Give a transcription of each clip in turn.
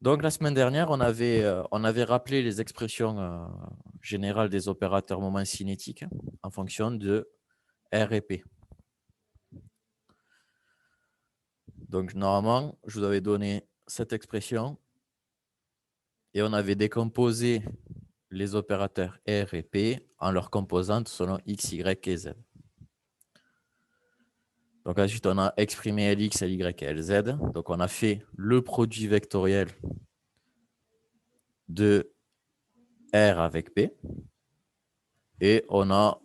Donc, la semaine dernière, on avait rappelé les expressions générales des opérateurs moments cinétiques en fonction de R et P. Donc, normalement, je vous avais donné cette expression et on avait décomposé les opérateurs R et P en leurs composantes selon X, Y et Z. Donc, ensuite, on a exprimé Lx, Ly et Lz. Donc, on a fait le produit vectoriel de R avec P et on a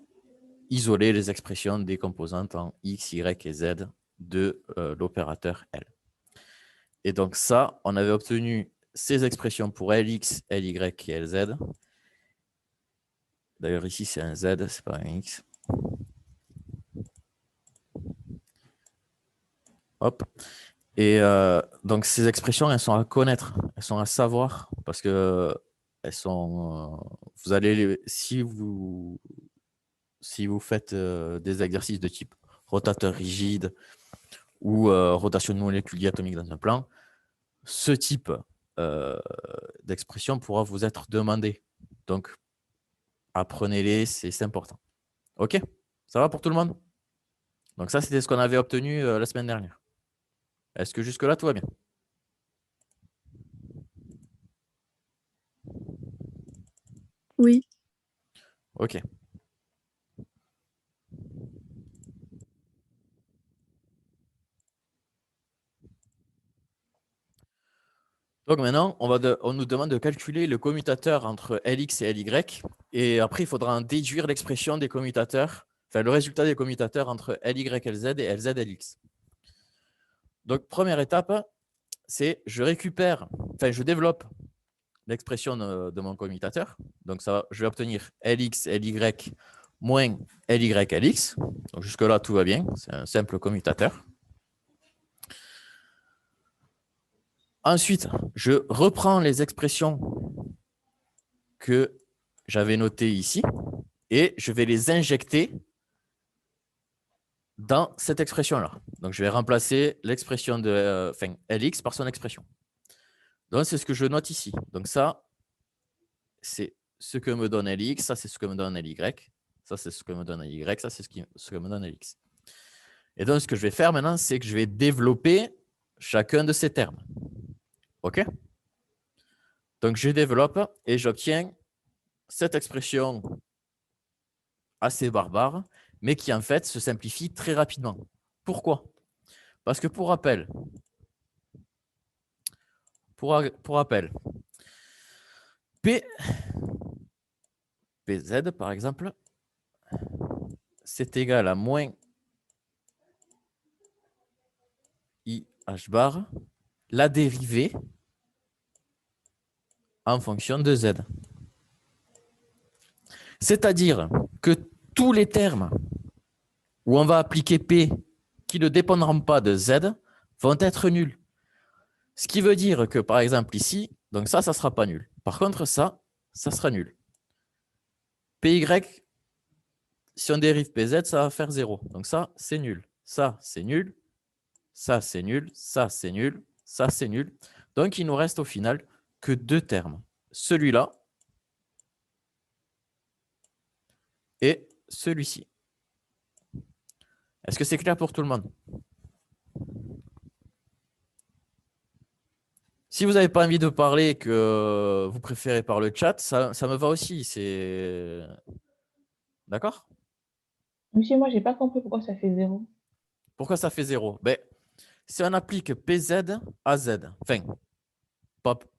isolé les expressions des composantes en X, Y et Z de l'opérateur L. Et donc ça, on avait obtenu ces expressions pour Lx, Ly et Lz. D'ailleurs, ici, c'est un Z, c'est pas un X. Hop. Et donc, ces expressions, elles sont à connaître, elles sont à savoir, parce que elles sont. Vous allez, si vous faites des exercices de type rotateur rigide ou rotation de molécules diatomiques dans un plan, ce type d'expression pourra vous être demandé. Donc, apprenez-les, c'est important. OK? Ça va pour tout le monde? Donc, ça, c'était ce qu'on avait obtenu la semaine dernière. Est-ce que jusque-là, tout va bien? Oui. OK. Donc maintenant, on nous demande de calculer le commutateur entre Lx et Ly. Et après, il faudra en déduire l'expression des commutateurs, enfin le résultat des commutateurs entre Ly, Lz et Lz, Lx. Donc, première étape, c'est je développe l'expression de mon commutateur. Donc, je vais obtenir Lx, Ly moins Ly, Lx. Donc, jusque-là, tout va bien. C'est un simple commutateur. Ensuite, je reprends les expressions que j'avais notées ici et je vais les injecter dans cette expression-là. Donc, je vais remplacer l'expression de Lx par son expression. Donc, c'est ce que je note ici. Donc, ça, c'est ce que me donne Lx, ça, c'est ce que me donne Ly, ça, c'est ce que me donne Ly, ça, c'est ce que me donne Lx. Et donc, ce que je vais faire maintenant, c'est que je vais développer chacun de ces termes. OK? Donc, je développe et j'obtiens cette expression assez barbare, mais qui en fait se simplifie très rapidement. Pourquoi? Parce que pour rappel, Pz par exemple, c'est égal à moins IH bar, la dérivée en fonction de Z. C'est-à-dire que tous les termes où on va appliquer P qui ne dépendront pas de Z vont être nuls. Ce qui veut dire que, par exemple, ici, donc ça ne sera pas nul. Par contre, ça sera nul. PY, si on dérive PZ, ça va faire 0. Donc ça, c'est nul. Ça, c'est nul. Ça, c'est nul. Ça, c'est nul. Ça, c'est nul. Donc, il nous reste au final que deux termes. Celui-là et celui-ci. Est-ce que c'est clair pour tout le monde? Si vous n'avez pas envie de parler et que vous préférez par le chat, ça me va aussi. D'accord? Monsieur, moi, j'ai pas compris pourquoi ça fait 0. Pourquoi ça fait 0? Ben, si on applique PZ à Z, enfin,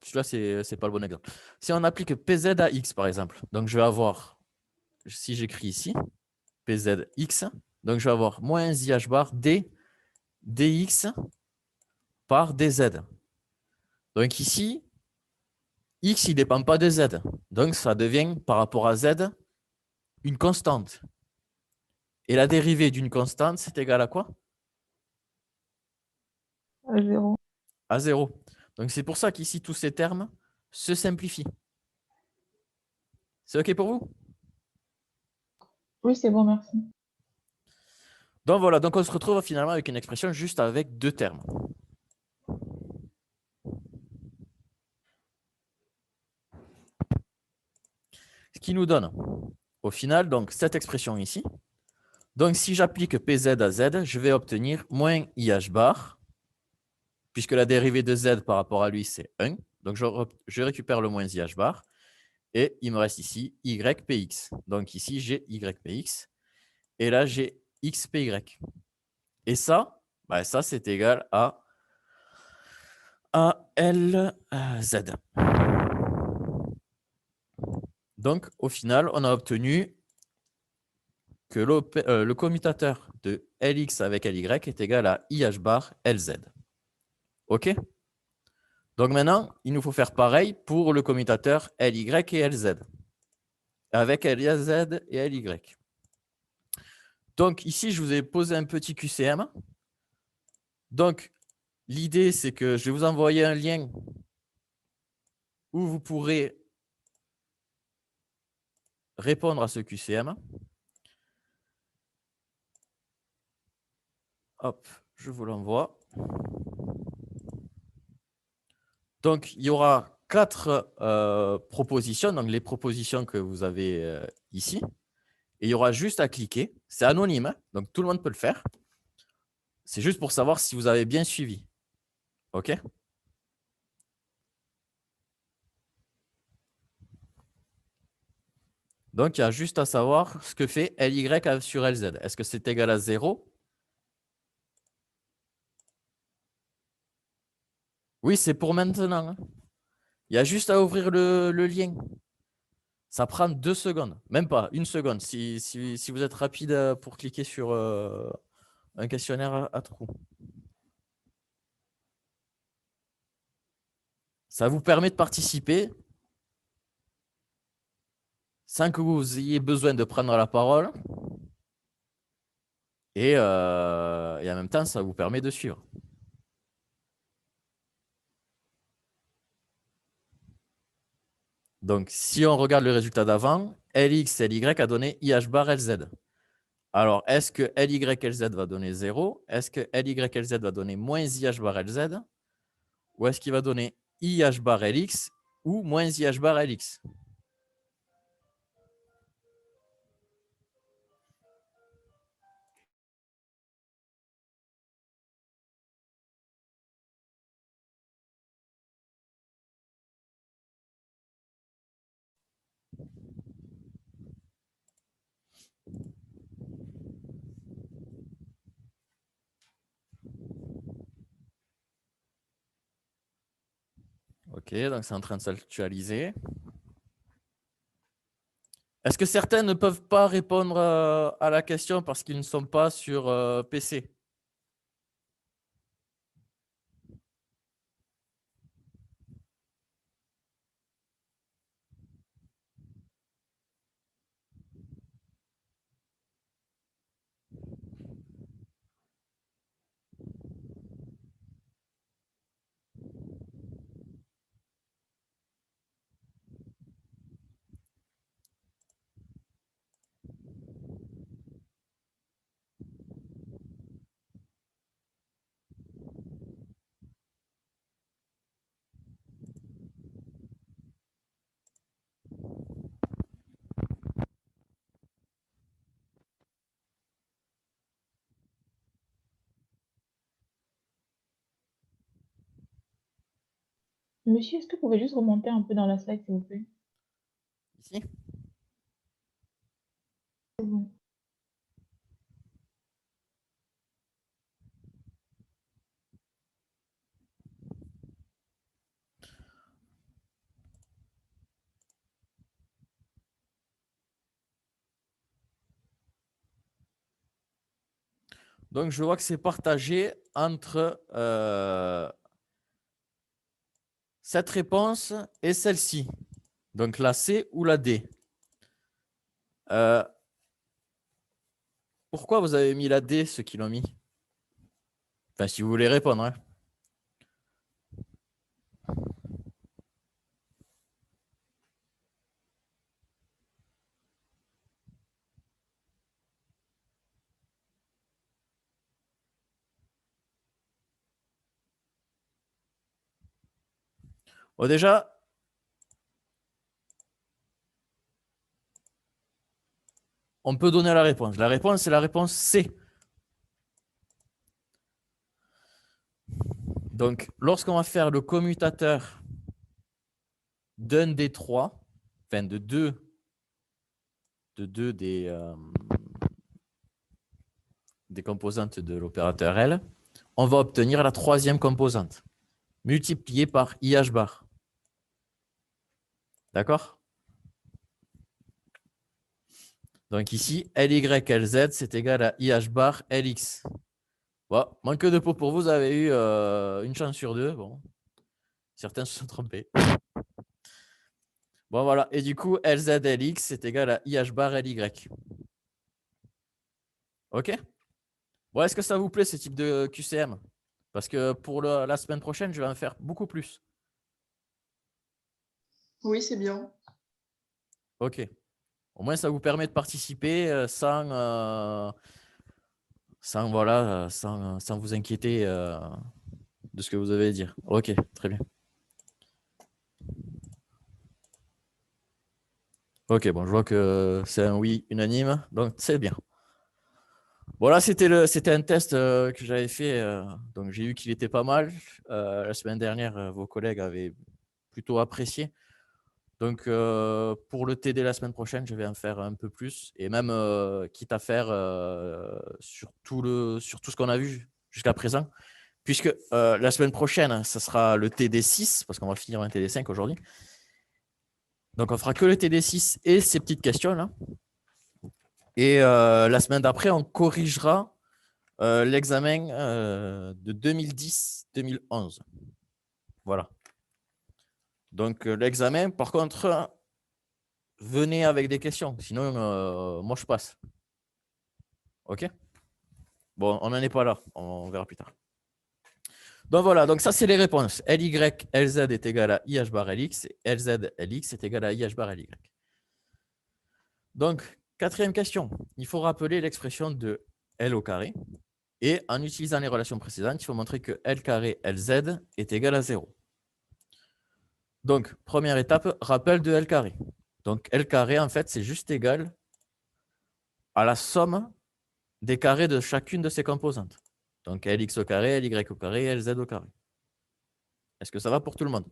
celui-là, c'est pas le bon exemple. Si on applique PZ à X, par exemple, donc je vais avoir, si j'écris ici, PZX, donc je vais avoir moins IH bar D dx par dz. Donc ici, X, il ne dépend pas de Z. Donc ça devient, par rapport à Z, une constante. Et la dérivée d'une constante, c'est égal à quoi? À 0. À 0. Donc c'est pour ça qu'ici, tous ces termes se simplifient. C'est OK pour vous? Oui, c'est bon, merci. Donc voilà, donc on se retrouve finalement avec une expression juste avec deux termes. qui nous donne, au final, donc, cette expression ici. Donc, si j'applique PZ à Z, je vais obtenir moins IH bar, puisque la dérivée de Z par rapport à lui, c'est 1. Donc, je récupère le moins IH bar. Et il me reste ici YPX. Donc, ici, j'ai YPX. Et là, j'ai XPY. Et ça, bah, ça c'est égal à LZ. Donc, au final, on a obtenu que le commutateur de LX avec LY est égal à IH bar LZ. OK? Donc maintenant, il nous faut faire pareil pour le commutateur LY et LZ. Avec LZ et LY. Donc ici, je vous ai posé un petit QCM. Donc, l'idée, c'est que je vais vous envoyer un lien où vous pourrez répondre à ce QCM. Hop, je vous l'envoie. Donc, il y aura 4 propositions, donc les propositions que vous avez ici. Et il y aura juste à cliquer. C'est anonyme, hein, donc tout le monde peut le faire. C'est juste pour savoir si vous avez bien suivi. OK? Donc, il y a juste à savoir ce que fait LY sur LZ. Est-ce que c'est égal à 0? Oui, c'est pour maintenant. Hein. Il y a juste à ouvrir le lien. Ça prend 2 secondes, même pas, 1 seconde, si vous êtes rapide pour cliquer sur un questionnaire à trous. Ça vous permet de participer sans que vous ayez besoin de prendre la parole. Et en même temps, ça vous permet de suivre. Donc, si on regarde le résultat d'avant, LX, LY a donné IH bar LZ. Alors, est-ce que LY, LZ va donner 0? Est-ce que LY, LZ va donner moins IH bar LZ? Ou est-ce qu'il va donner IH bar LX ou moins IH bar LX? OK, donc c'est en train de s'actualiser. Est-ce que certains ne peuvent pas répondre à la question parce qu'ils ne sont pas sur PC? Monsieur, est-ce que vous pouvez juste remonter un peu dans la slide, s'il vous plaît? Ici? C'est bon. Donc, je vois que c'est partagé entre cette réponse et celle-ci. Donc, la C ou la D. Pourquoi vous avez mis la D, ceux qui l'ont mis? Enfin, si vous voulez répondre. Hein. Bon, déjà, on peut donner la réponse. La réponse, c'est la réponse C. Donc, lorsqu'on va faire le commutateur d'un des trois, enfin de deux des composantes de l'opérateur L, on va obtenir la troisième composante, multipliée par IH bar. D'accord? Donc ici, LY, LZ, c'est égal à IH bar LX. Bon, manque de peau pour vous, vous avez eu une chance sur deux. Bon, certains se sont trompés. Bon, voilà. Et du coup, LZ, LX, c'est égal à IH bar LY. OK? Bon, est-ce que ça vous plaît, ce type de QCM? Parce que pour la semaine prochaine, je vais en faire beaucoup plus. Oui, c'est bien. OK. Au moins, ça vous permet de participer sans vous inquiéter de ce que vous avez à dire. OK, très bien. OK, bon, je vois que c'est un oui unanime, donc c'est bien. Bon, là, c'était un test que j'avais fait, donc j'ai vu qu'il était pas mal. La semaine dernière, vos collègues avaient plutôt apprécié. Donc, pour le TD la semaine prochaine, je vais en faire un peu plus, et même quitte à faire sur tout ce qu'on a vu jusqu'à présent, puisque la semaine prochaine, ça sera le TD6, parce qu'on va finir un TD5 aujourd'hui. Donc, on fera que le TD6 et ces petites questions-là. Et la semaine d'après, on corrigera l'examen de 2010-2011. Voilà. Donc, l'examen, par contre, venez avec des questions. Sinon, moi, je passe. OK? Bon, on n'en est pas là. On verra plus tard. Donc, voilà. Donc, ça, c'est les réponses. LY, LZ est égal à IH bar LX. Et LZ, LX est égal à IH bar LY. Donc, quatrième question. Il faut rappeler l'expression de L au carré. Et en utilisant les relations précédentes, il faut montrer que L carré LZ est égal à 0. Donc, première étape, rappel de L carré. Donc, L carré, en fait, c'est juste égal à la somme des carrés de chacune de ces composantes. Donc, Lx au carré, Ly au carré, Lz au carré. Est-ce que ça va pour tout le monde?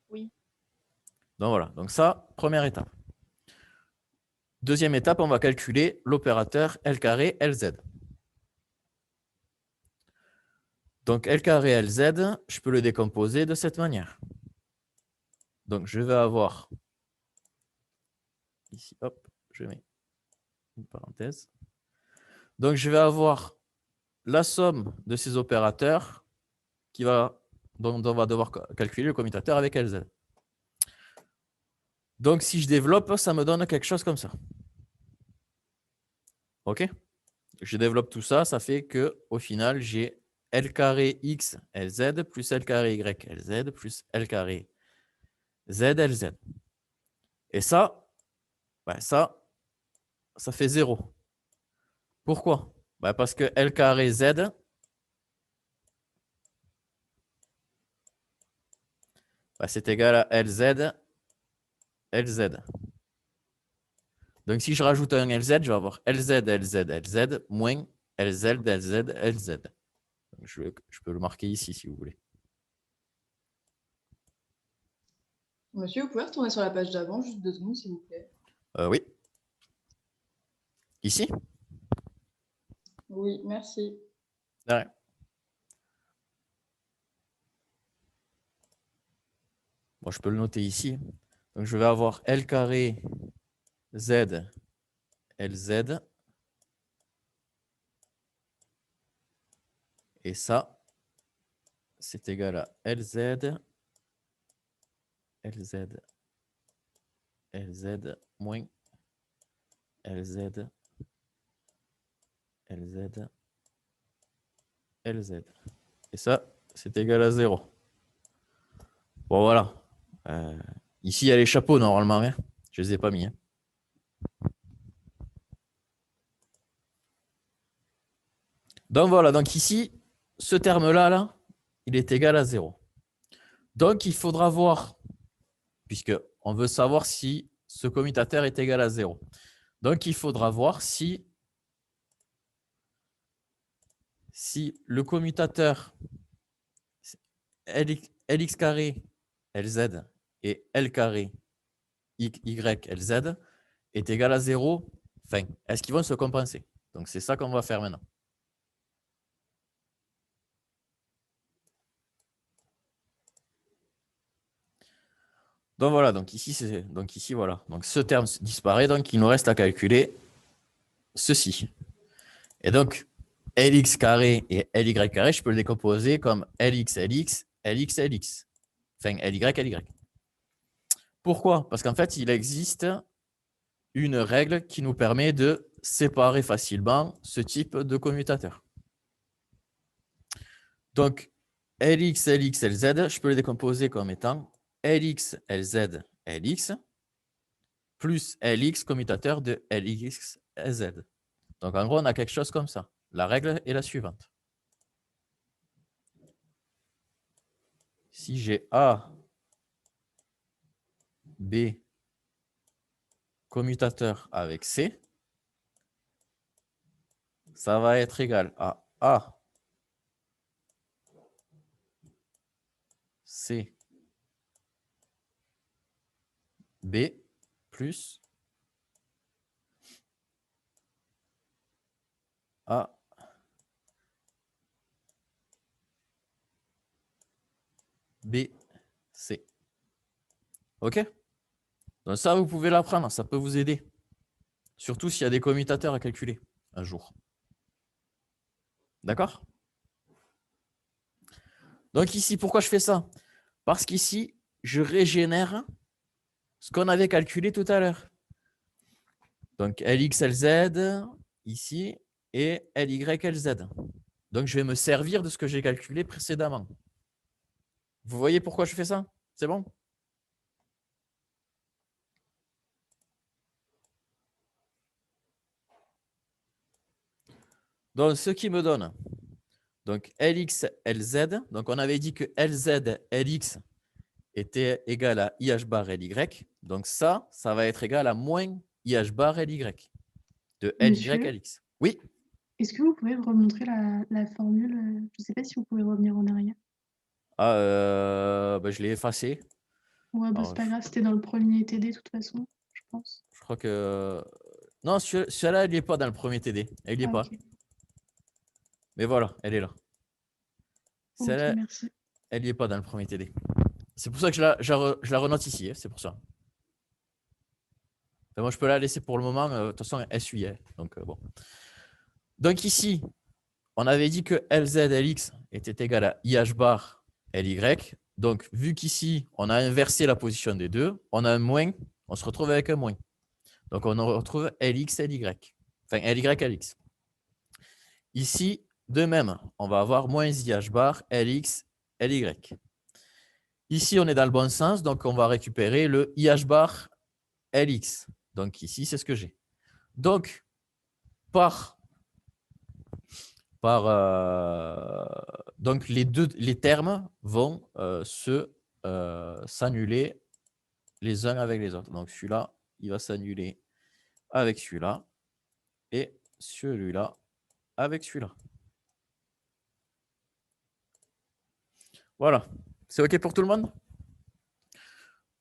Oui. Donc, voilà. Donc, ça, première étape. Deuxième étape, on va calculer l'opérateur L carré Lz. Donc, L carré Lz, je peux le décomposer de cette manière. Donc, je vais avoir ici, hop, je mets une parenthèse. Donc, je vais avoir la somme de ces opérateurs dont on va devoir calculer le commutateur avec Lz. Donc, si je développe, ça me donne quelque chose comme ça. OK? Je développe tout ça, ça fait qu'au final, j'ai L carré X Lz plus L carré Y Lz plus L carré Z Lz. Et ça, ben ça fait 0. Pourquoi? Ben parce que L carré Z, ben c'est égal à Lz Lz. Donc, si je rajoute un Lz, je vais avoir Lz Lz Lz moins Lz Lz Lz. Donc, je peux le marquer ici si vous voulez. Monsieur, vous pouvez retourner sur la page d'avant, juste 2 secondes, s'il vous plaît. Oui. Ici? Oui, merci. Ouais. Bon, je peux le noter ici. Donc, je vais avoir L carré Z Lz. Et ça, c'est égal à Lz Lz Lz moins Lz Lz Lz. Et ça, c'est égal à 0. Bon, voilà. Ici, il y a les chapeaux normalement. Hein. Je ne les ai pas mis. Hein. Donc, voilà. Donc, ici, ce terme-là, là, il est égal à 0. Donc, il faudra voir, puisqu'on veut savoir si ce commutateur est égal à 0. Donc, il faudra voir si le commutateur Lx carré Lz et L carré Y Lz est égal à 0. Enfin, est-ce qu'ils vont se compenser? Donc, c'est ça qu'on va faire maintenant. Donc voilà, donc ici voilà. Donc ce terme disparaît, donc il nous reste à calculer ceci. Et donc Lx carré et Ly carré, je peux le décomposer comme Lx, Lx, Lx, Lx. Enfin, Ly, Ly. Pourquoi? Parce qu'en fait, il existe une règle qui nous permet de séparer facilement ce type de commutateur. Donc, Lx, Lx, Lz, je peux le décomposer comme étant Lx, Lz, Lx, plus Lx commutateur de Lx, Lz. Donc, en gros, on a quelque chose comme ça. La règle est la suivante. Si j'ai A, B, commutateur avec C, ça va être égal à A, C, B, plus A, B, C. OK? Donc ça, vous pouvez l'apprendre, ça peut vous aider. Surtout s'il y a des commutateurs à calculer un jour. D'accord? Donc ici, pourquoi je fais ça? Parce qu'ici, je régénère ce qu'on avait calculé tout à l'heure. Donc Lx, Lz, ici, et Ly, Lz. Donc je vais me servir de ce que j'ai calculé précédemment. Vous voyez pourquoi je fais ça? C'est bon? Donc ce qui me donne donc Lx, Lz. Donc on avait dit que Lz, Lx était égal à IH bar Ly. Donc ça va être égal à moins IH bar Ly de Ly, Monsieur, Lx. Oui, est-ce que vous pouvez remontrer la formule? Je ne sais pas si vous pouvez revenir en arrière. je l'ai effacé. Ouais, bah, Alors, c'est pas grave, c'était dans le premier TD de toute façon, je pense. je crois que... Non, celui-là, il n'est pas dans le premier TD. Il n'y est Ah, pas. ok. Mais voilà, elle est là. Ok, Celle-là, merci. elle n'y est pas dans le premier TD. C'est pour ça que je la renote ici. C'est pour ça. Enfin, moi, je peux la laisser pour le moment. De toute façon, elle suit. Donc, bon. Donc, ici, on avait dit que Lz, Lx était égal à IH bar Ly. Donc, vu qu'ici, on a inversé la position des deux, on a un moins, on se retrouve avec un moins. Donc, on retrouve Lx, Ly. Enfin, Ly, Lx. Ici, de même, on va avoir moins IH bar Lx, Ly. Ici, on est dans le bon sens, donc on va récupérer le IH bar Lx. Donc ici, c'est ce que j'ai. Donc, donc les termes vont s'annuler les uns avec les autres. Donc celui-là, il va s'annuler avec celui-là et celui-là avec celui-là. Voilà. C'est OK pour tout le monde?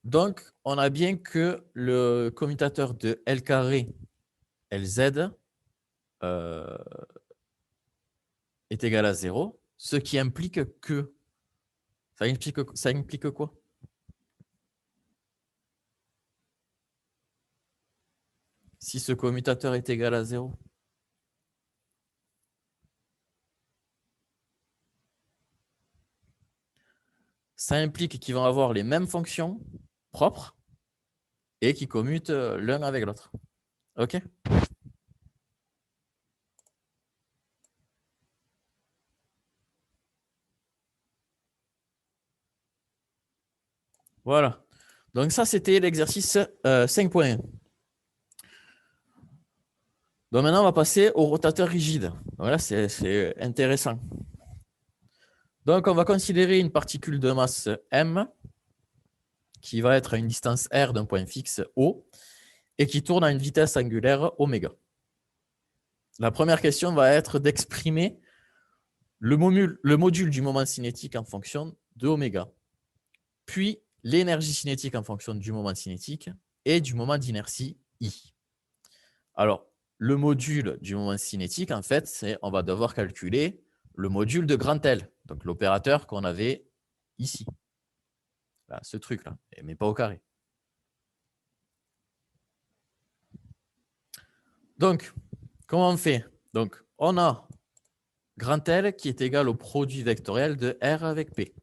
Donc, on a bien que le commutateur de L carré Lz est égal à 0, ce qui implique que... Ça implique quoi? Si ce commutateur est égal à 0. Ça implique qu'ils vont avoir les mêmes fonctions propres et qui commutent l'un avec l'autre. OK? Voilà. Donc ça, c'était l'exercice 5.1. Donc maintenant, on va passer au rotateur rigide. Voilà, c'est intéressant. Donc, on va considérer une particule de masse M qui va être à une distance R d'un point fixe O et qui tourne à une vitesse angulaire oméga. La première question va être d'exprimer le module du moment cinétique en fonction de oméga, puis l'énergie cinétique en fonction du moment cinétique et du moment d'inertie I. Alors, le module du moment cinétique, en fait, on va devoir calculer le module de grand L, donc l'opérateur qu'on avait ici. Là, ce truc-là, mais pas au carré. Donc, comment on fait? Donc, on a grand L qui est égal au produit vectoriel de R avec P.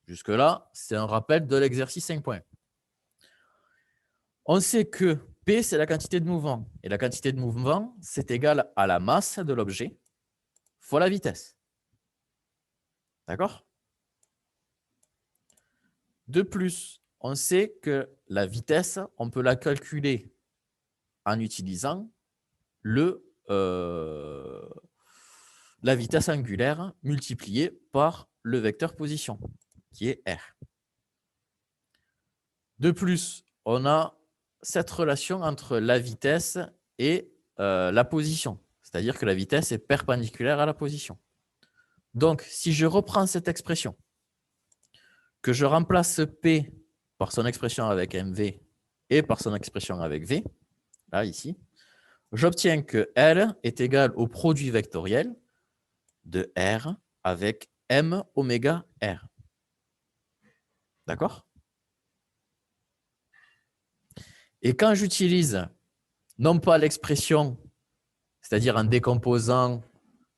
Jusque-là, c'est un rappel de l'exercice 5 points. On sait que P, c'est la quantité de mouvement. Et la quantité de mouvement, c'est égal à la masse de l'objet fois la vitesse. D'accord? De plus, on sait que la vitesse, on peut la calculer en utilisant la vitesse angulaire multipliée par le vecteur position, qui est R. De plus, on a cette relation entre la vitesse et la position, c'est-à-dire que la vitesse est perpendiculaire à la position. Donc, si je reprends cette expression, que je remplace P par son expression avec MV et par son expression avec V, là, ici, j'obtiens que L est égal au produit vectoriel de R avec M oméga R. D'accord? Et quand j'utilise non pas l'expression, c'est-à-dire en décomposant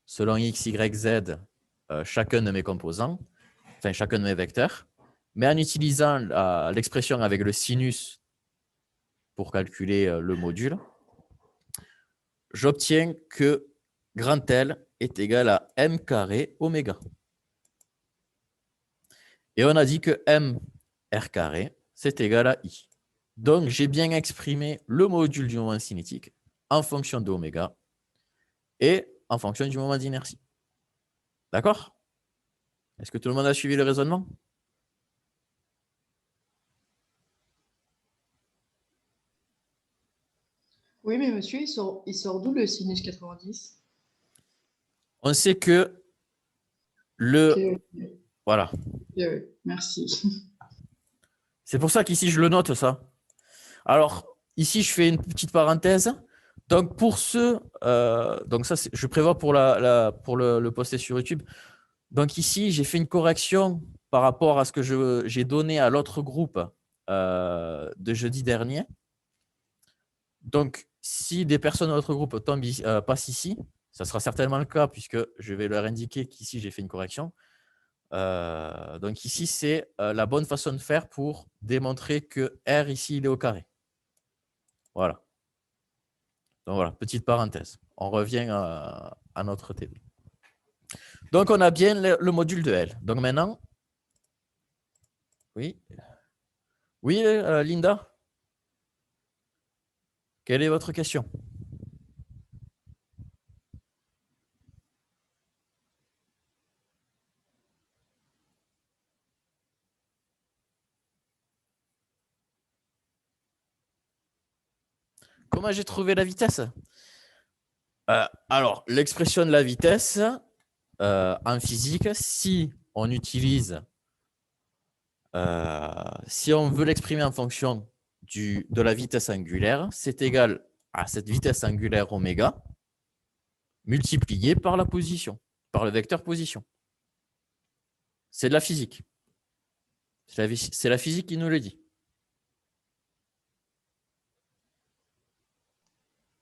selon X, Y, Z chacun de mes composants, enfin chacun de mes vecteurs, mais en utilisant l'expression avec le sinus pour calculer le module, j'obtiens que grand L est égal à M carré oméga. Et on a dit que M R carré, c'est égal à I. Donc, j'ai bien exprimé le module du moment cinétique en fonction de oméga et en fonction du moment d'inertie. D'accord? Est-ce que tout le monde a suivi le raisonnement? Oui, mais monsieur, il sort d'où le sinus 90? On sait que le... Ok, Voilà. merci. C'est pour ça qu'ici, je le note, ça. Alors, ici, je fais une petite parenthèse. Donc, pour ceux... donc ça, je prévois pour, pour le poster sur YouTube. Donc ici, j'ai fait une correction par rapport à ce que j'ai donné à l'autre groupe de jeudi dernier. Donc, si des personnes de notre groupe passent ici, ça sera certainement le cas puisque je vais leur indiquer qu'ici, j'ai fait une correction. Donc ici, c'est la bonne façon de faire pour démontrer que R ici, il est au carré. Voilà. Donc voilà, petite parenthèse. On revient à notre TD. Donc, on a bien le module de L. Donc maintenant, oui. Oui, Linda? Quelle est votre question? Comment j'ai trouvé la vitesse? Alors, l'expression de la vitesse en physique, si on utilise, si on veut l'exprimer en fonction de la vitesse angulaire, c'est égal à cette vitesse angulaire oméga multipliée par la position, par le vecteur position. C'est de la physique. C'est la physique qui nous le dit.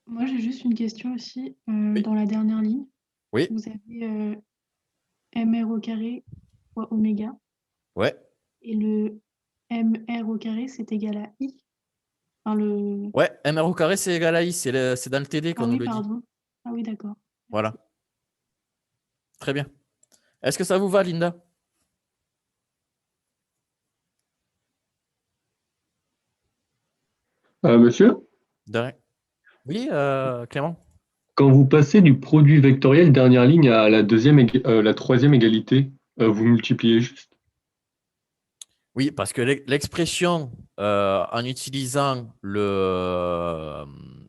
Moi, j'ai juste une question aussi. Oui. Dans la dernière ligne, Oui. vous avez MR au carré fois oméga. Ouais. Et le MR au carré, c'est égal à I. Enfin, Ouais, MR au carré, c'est égal à I. C'est dans le TD qu'on nous le dit. Pardon. Ah oui, d'accord. Voilà. Très bien. Est-ce que ça vous va, Linda? Monsieur, De rien. Oui, Clément? quand vous passez du produit vectoriel dernière ligne à la troisième égalité, vous multipliez juste. Oui, parce que l'expression, en utilisant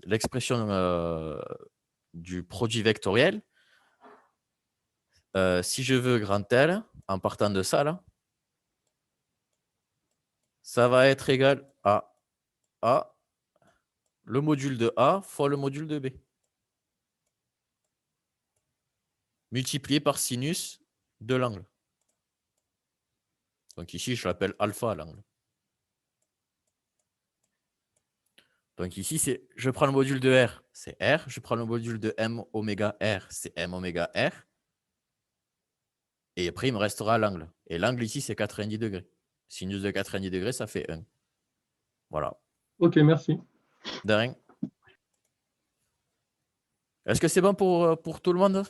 l'expression du produit vectoriel, si je veux grand L, en partant de ça, là, ça va être égal à A, le module de A fois le module de B, multiplié par sinus de l'angle. Donc ici, je l'appelle alpha l'angle. Donc ici, je prends le module de R, c'est R. Je prends le module de M oméga R, c'est M oméga R. Et après, il me restera l'angle. Et l'angle ici, c'est 90 degrés. Sinus de 90 degrés, ça fait 1. Voilà. Ok, merci. De rien. Est-ce que c'est bon pour tout le monde?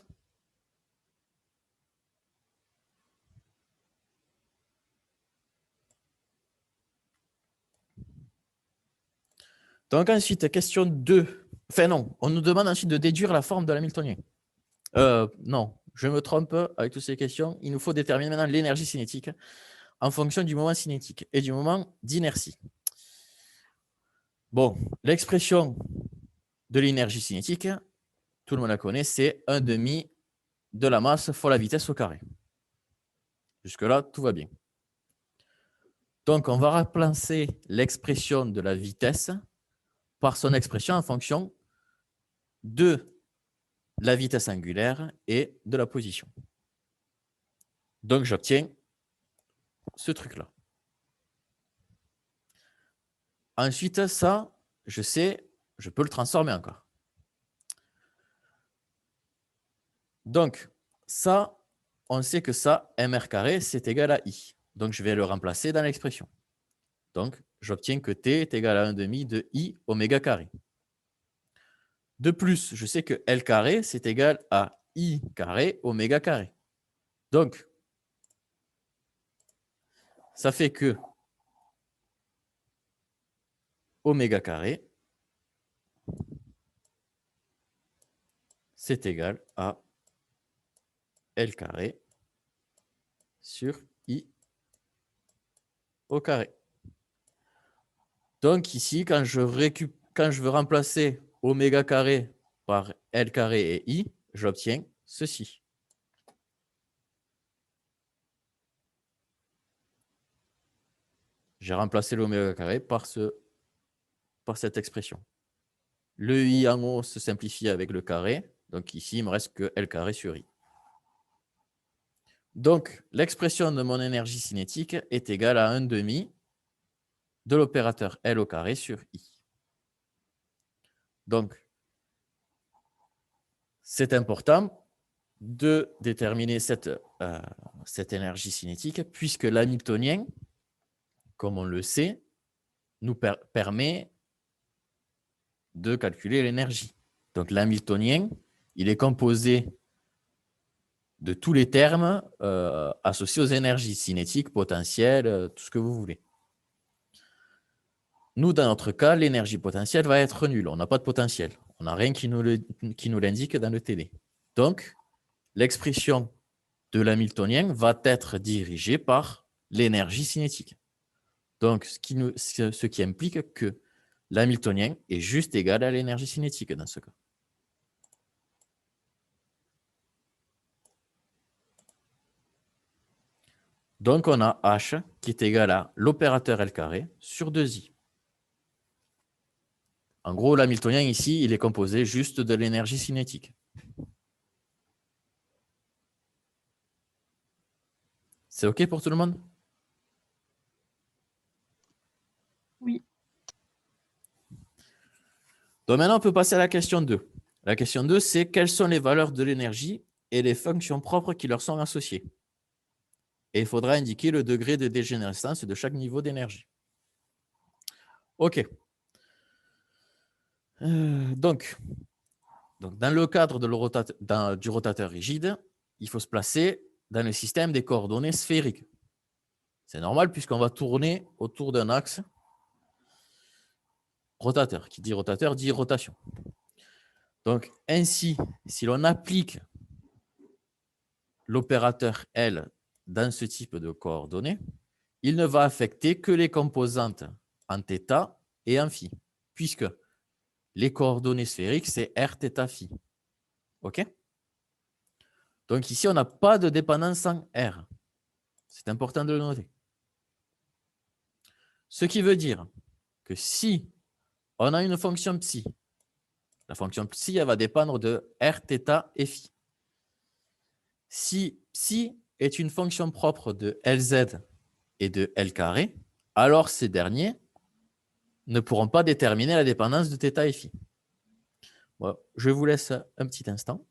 Donc ensuite, question 2. Enfin non, on nous demande ensuite de déduire la forme de l'hamiltonien. Non, je me trompe avec toutes ces questions. Il nous faut déterminer maintenant l'énergie cinétique en fonction du moment cinétique et du moment d'inertie. Bon, l'expression de l'énergie cinétique, tout le monde la connaît, c'est 1/2 de la masse fois la vitesse au carré. Jusque-là, tout va bien. Donc, on va remplacer l'expression de la vitesse par son expression en fonction de la vitesse angulaire et de la position. Donc, j'obtiens ce truc-là. Ensuite, ça, je sais, je peux le transformer encore. Donc, ça, on sait que ça, mr carré, c'est égal à I. Donc, je vais le remplacer dans l'expression. Donc, j'obtiens que T est égal à 1/2 de I oméga carré. De plus, je sais que L carré, c'est égal à I carré oméga carré. Donc, ça fait que oméga carré, c'est égal à L carré sur I au carré. Donc ici, quand je veux remplacer oméga carré par L carré et I, j'obtiens ceci. J'ai remplacé l'oméga carré par cette expression. Le I en haut se simplifie avec le carré. Donc ici, il ne me reste que L carré sur I. Donc, l'expression de mon énergie cinétique est égale à 1/2 de l'opérateur L au carré sur I. Donc, c'est important de déterminer cette énergie cinétique puisque l'hamiltonien, comme on le sait, nous permet de calculer l'énergie. Donc, l'hamiltonien, il est composé de tous les termes associés aux énergies cinétiques, potentielles, tout ce que vous voulez. Nous, dans notre cas, l'énergie potentielle va être nulle. On n'a pas de potentiel. On n'a rien qui nous l'indique dans le TD. Donc, l'expression de l'hamiltonien va être dirigée par l'énergie cinétique. Donc, ce qui implique que l'hamiltonien est juste égal à l'énergie cinétique dans ce cas. Donc, on a H qui est égal à l'opérateur L carré sur 2I. En gros, l'hamiltonien ici, il est composé juste de l'énergie cinétique. C'est OK pour tout le monde? Oui. Donc maintenant, on peut passer à la question 2. La question 2, c'est quelles sont les valeurs de l'énergie et les fonctions propres qui leur sont associées. Et il faudra indiquer le degré de dégénérescence de chaque niveau d'énergie. OK. Donc, dans le cadre du rotateur rigide, il faut se placer dans le système des coordonnées sphériques. C'est normal puisqu'on va tourner autour d'un axe rotateur. Qui dit rotateur dit rotation. Donc, ainsi, si l'on applique l'opérateur L dans ce type de coordonnées, il ne va affecter que les composantes en θ et en φ, puisque les coordonnées sphériques, c'est r, θ, φ. OK? Donc ici, on n'a pas de dépendance en R. C'est important de le noter. Ce qui veut dire que si on a une fonction psi, la fonction psi, elle va dépendre de r, θ et φ. Si psi est une fonction propre de Lz et de L carré, alors ces derniers ne pourront pas déterminer la dépendance de θ et φ. Bon, je vous laisse un petit instant.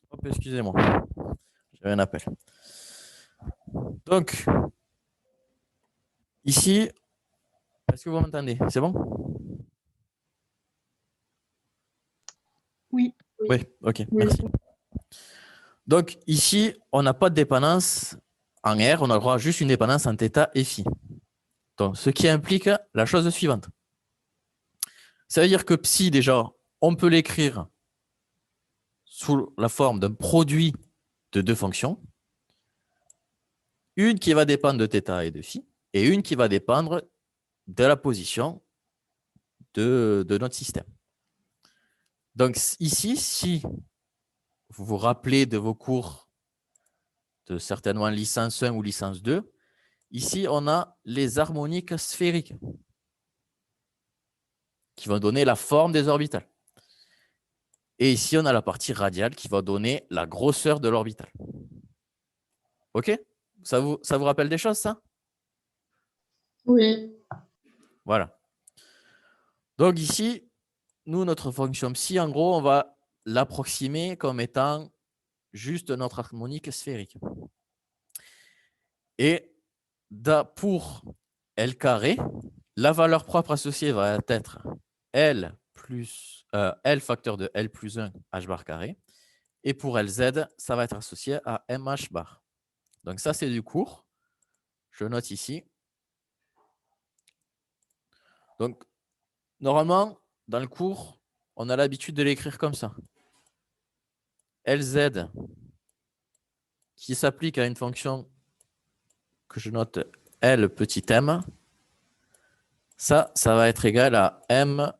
Hop, excusez-moi, j'avais un appel. Donc, ici, est-ce que vous m'entendez? C'est bon? Oui. Oui, ok, Oui. merci. Donc, ici, on n'a pas de dépendance en R, on a le droit à juste une dépendance en θ et φ. Donc, ce qui implique la chose suivante. Ça veut dire que psi, déjà, on peut l'écrire sous la forme d'un produit de deux fonctions. Une qui va dépendre de θ et de φ, et une qui va dépendre de la position de notre système. Donc, ici, si vous vous rappelez de vos cours de certainement licence 1 ou licence 2, ici, on a les harmoniques sphériques qui vont donner la forme des orbitales. Et ici, on a la partie radiale qui va donner la grosseur de l'orbital. OK? Ça vous rappelle des choses, ça? Oui. Voilà. Donc ici, nous, notre fonction psi, en gros, on va l'approximer comme étant juste notre harmonique sphérique. Et pour L carré, la valeur propre associée va être L facteur de L plus 1 h bar carré. Et pour Lz, ça va être associé à mh bar. Donc ça, c'est du cours. Je note ici. Donc, normalement, dans le cours, on a l'habitude de l'écrire comme ça. Lz qui s'applique à une fonction que je note L petit m, ça va être égal à m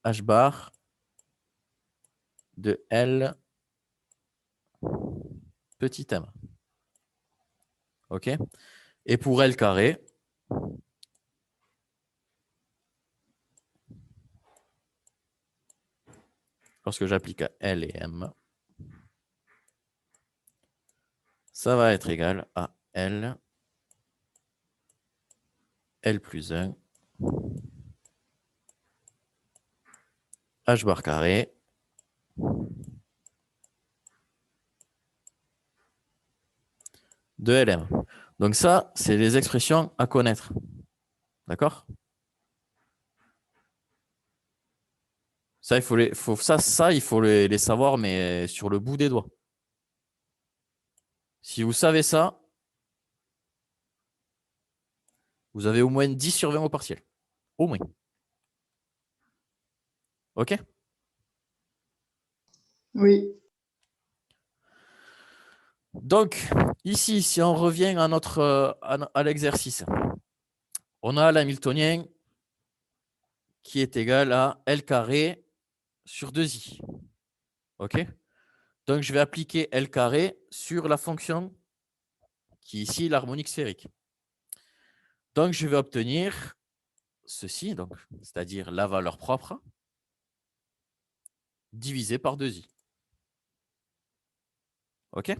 h bar de L petit m. OK? Et pour L carré, lorsque j'applique à L et M, ça va être égal à L plus 1 h bar carré de Lm. Donc ça, c'est les expressions à connaître. D'accord? Ça, il faut les savoir, mais sur le bout des doigts. Si vous savez ça, vous avez au moins 10 sur 20 au partiel. Au moins. OK? Oui. Donc, ici, si on revient à l'exercice, on a l'hamiltonien qui est égal à L carré sur 2i. OK? Donc, je vais appliquer L carré sur la fonction qui est ici l'harmonique sphérique. Donc, je vais obtenir ceci, c'est-à-dire la valeur propre divisée par 2i. OK?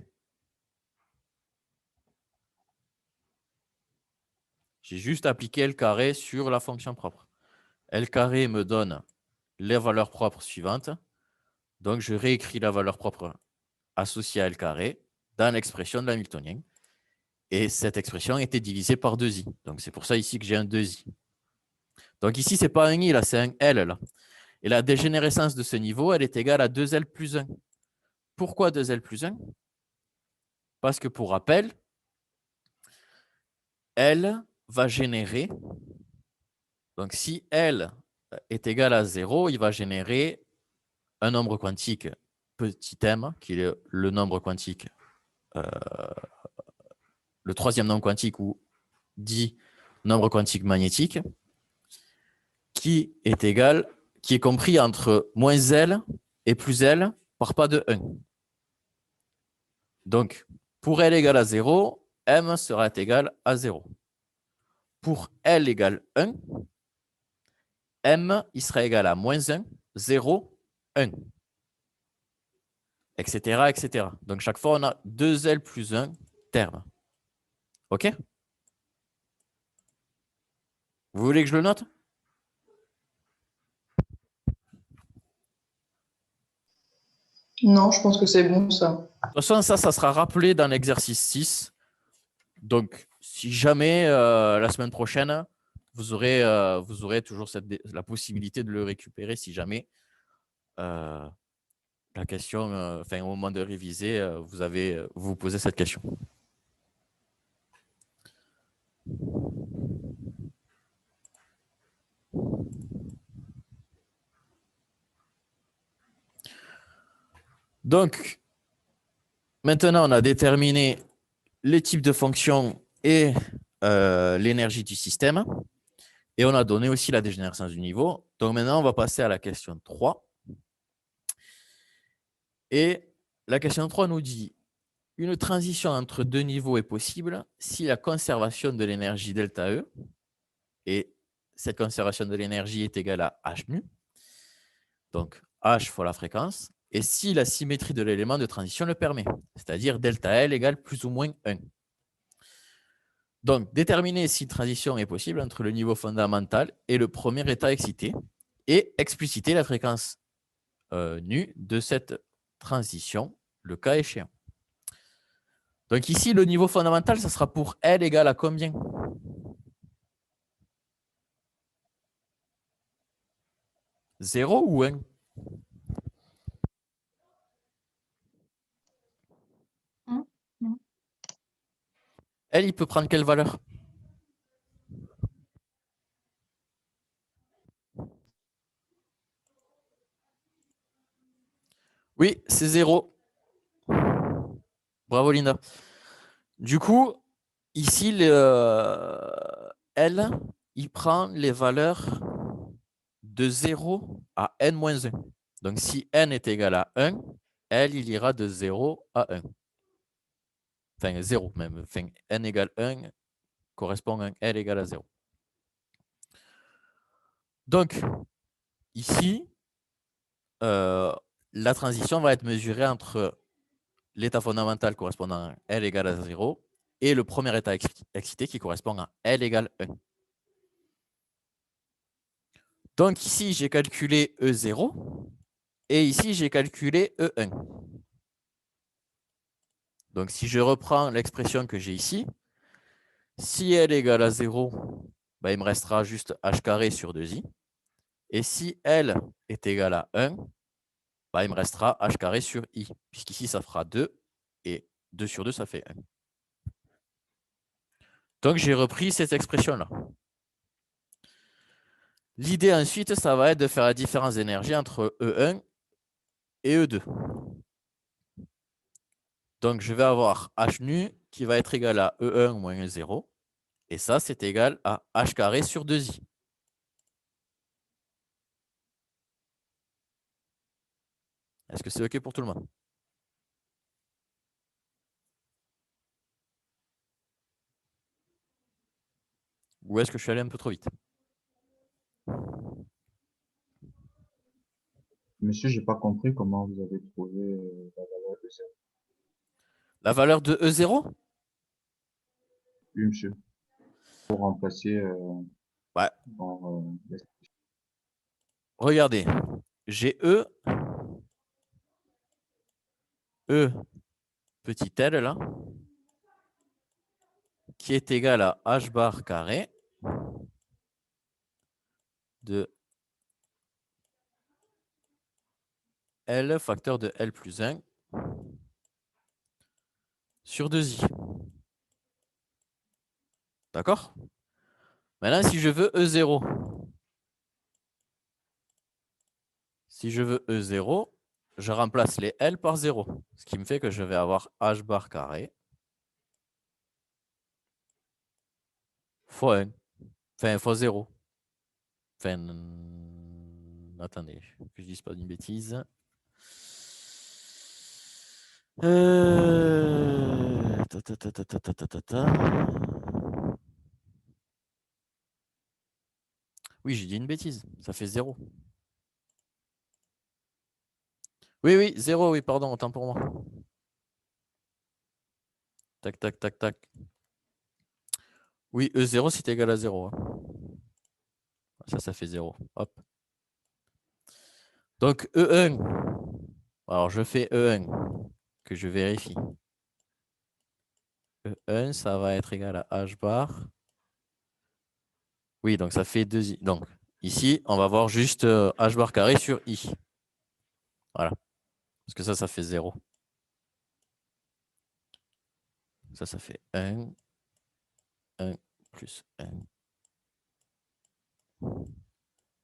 J'ai juste appliqué L carré sur la fonction propre. L carré me donne les valeurs propres suivantes. Donc, je réécris la valeur propre associée à L carré dans l'expression de l'hamiltonien. Et cette expression était divisée par 2i. Donc, c'est pour ça ici que j'ai un 2i. Donc, ici, ce n'est pas un i, là, c'est un L. Là. Et la dégénérescence de ce niveau, elle est égale à 2L plus 1. Pourquoi 2L plus 1? Parce que, pour rappel, L va générer, donc si L est égal à 0, il va générer un nombre quantique petit m, qui est le nombre quantique, le troisième nombre quantique ou dit nombre quantique magnétique, qui est compris entre moins L et plus L par pas de 1. Donc, pour L égale à 0, M sera égal à 0. Pour L égale 1, M il sera égal à moins 1, 0, 1, etc., etc. Donc, chaque fois, on a 2L plus 1 terme. OK? Vous voulez que je le note? Non, je pense que c'est bon ça. De toute façon, ça sera rappelé dans l'exercice 6. Donc, si jamais la semaine prochaine, vous aurez toujours la possibilité de le récupérer si jamais la question, au moment de réviser, vous vous posez cette question. Donc, maintenant, on a déterminé les types de fonctions et l'énergie du système. Et on a donné aussi la dégénérescence du niveau. Donc maintenant, on va passer à la question 3. Et la question 3 nous dit une transition entre deux niveaux est possible si la conservation de l'énergie delta E, et cette conservation de l'énergie est égale à h nu, donc h fois la fréquence, et si la symétrie de l'élément de transition le permet, c'est-à-dire delta L égale plus ou moins 1. Donc, déterminer si une transition est possible entre le niveau fondamental et le premier état excité, et expliciter la fréquence nu de cette transition, le cas échéant. Donc ici, le niveau fondamental, ça sera pour L égale à combien? Zéro ou 1? Non. L, il peut prendre quelle valeur? Oui, c'est 0. Bravo, Linda. Du coup, ici, L, il prend les valeurs de 0 à n-1. Donc, si n est égal à 1, L, il ira de 0 à 1. Enfin, 0 même. Enfin, n égale 1 correspond à un L égale à 0. Donc, ici, la transition va être mesurée entre l'état fondamental correspondant à L égale à 0 et le premier état excité qui correspond à L égale 1. Donc ici, j'ai calculé E0 et ici, j'ai calculé E1. Donc si je reprends l'expression que j'ai ici, si L égale à 0, il me restera juste h carré sur 2i. Et si L est égal à 1, il me restera h carré sur i, puisqu'ici, ça fera 2, et 2 sur 2, ça fait 1. Donc, j'ai repris cette expression-là. L'idée ensuite, ça va être de faire la différence d'énergie entre E1 et E2. Donc, je vais avoir h nu qui va être égal à E1 moins E0. Et ça, c'est égal à h carré sur 2i. Est-ce que c'est OK pour tout le monde? Ou est-ce que je suis allé un peu trop vite? Monsieur, j'ai pas compris comment vous avez trouvé la valeur de 0. La valeur de E0? Oui, monsieur. Pour remplacer Ouais. dans, Regardez, j'ai E petit L là, qui est égal à H bar carré de L facteur de L plus 1 sur 2i. D'accord? Maintenant, si je veux E0, je remplace les L par 0, ce qui me fait que je vais avoir H bar carré fois 1, enfin fois 0. Enfin, attendez, que je dise pas d'une bêtise. Oui, j'ai dit une bêtise. Ça fait 0. Oui, oui, 0, oui, pardon, autant pour moi. Tac, tac, tac, tac. Oui, E0, c'est égal à 0. Hein. Ça fait 0. Hop. Donc, E1. Alors, je fais E1, que je vérifie. E1, ça va être égal à H bar. Oui, donc ça fait 2i. Donc, ici, on va voir juste H bar carré sur I. Voilà. Parce que ça fait 0. Ça fait 1. 1 plus 1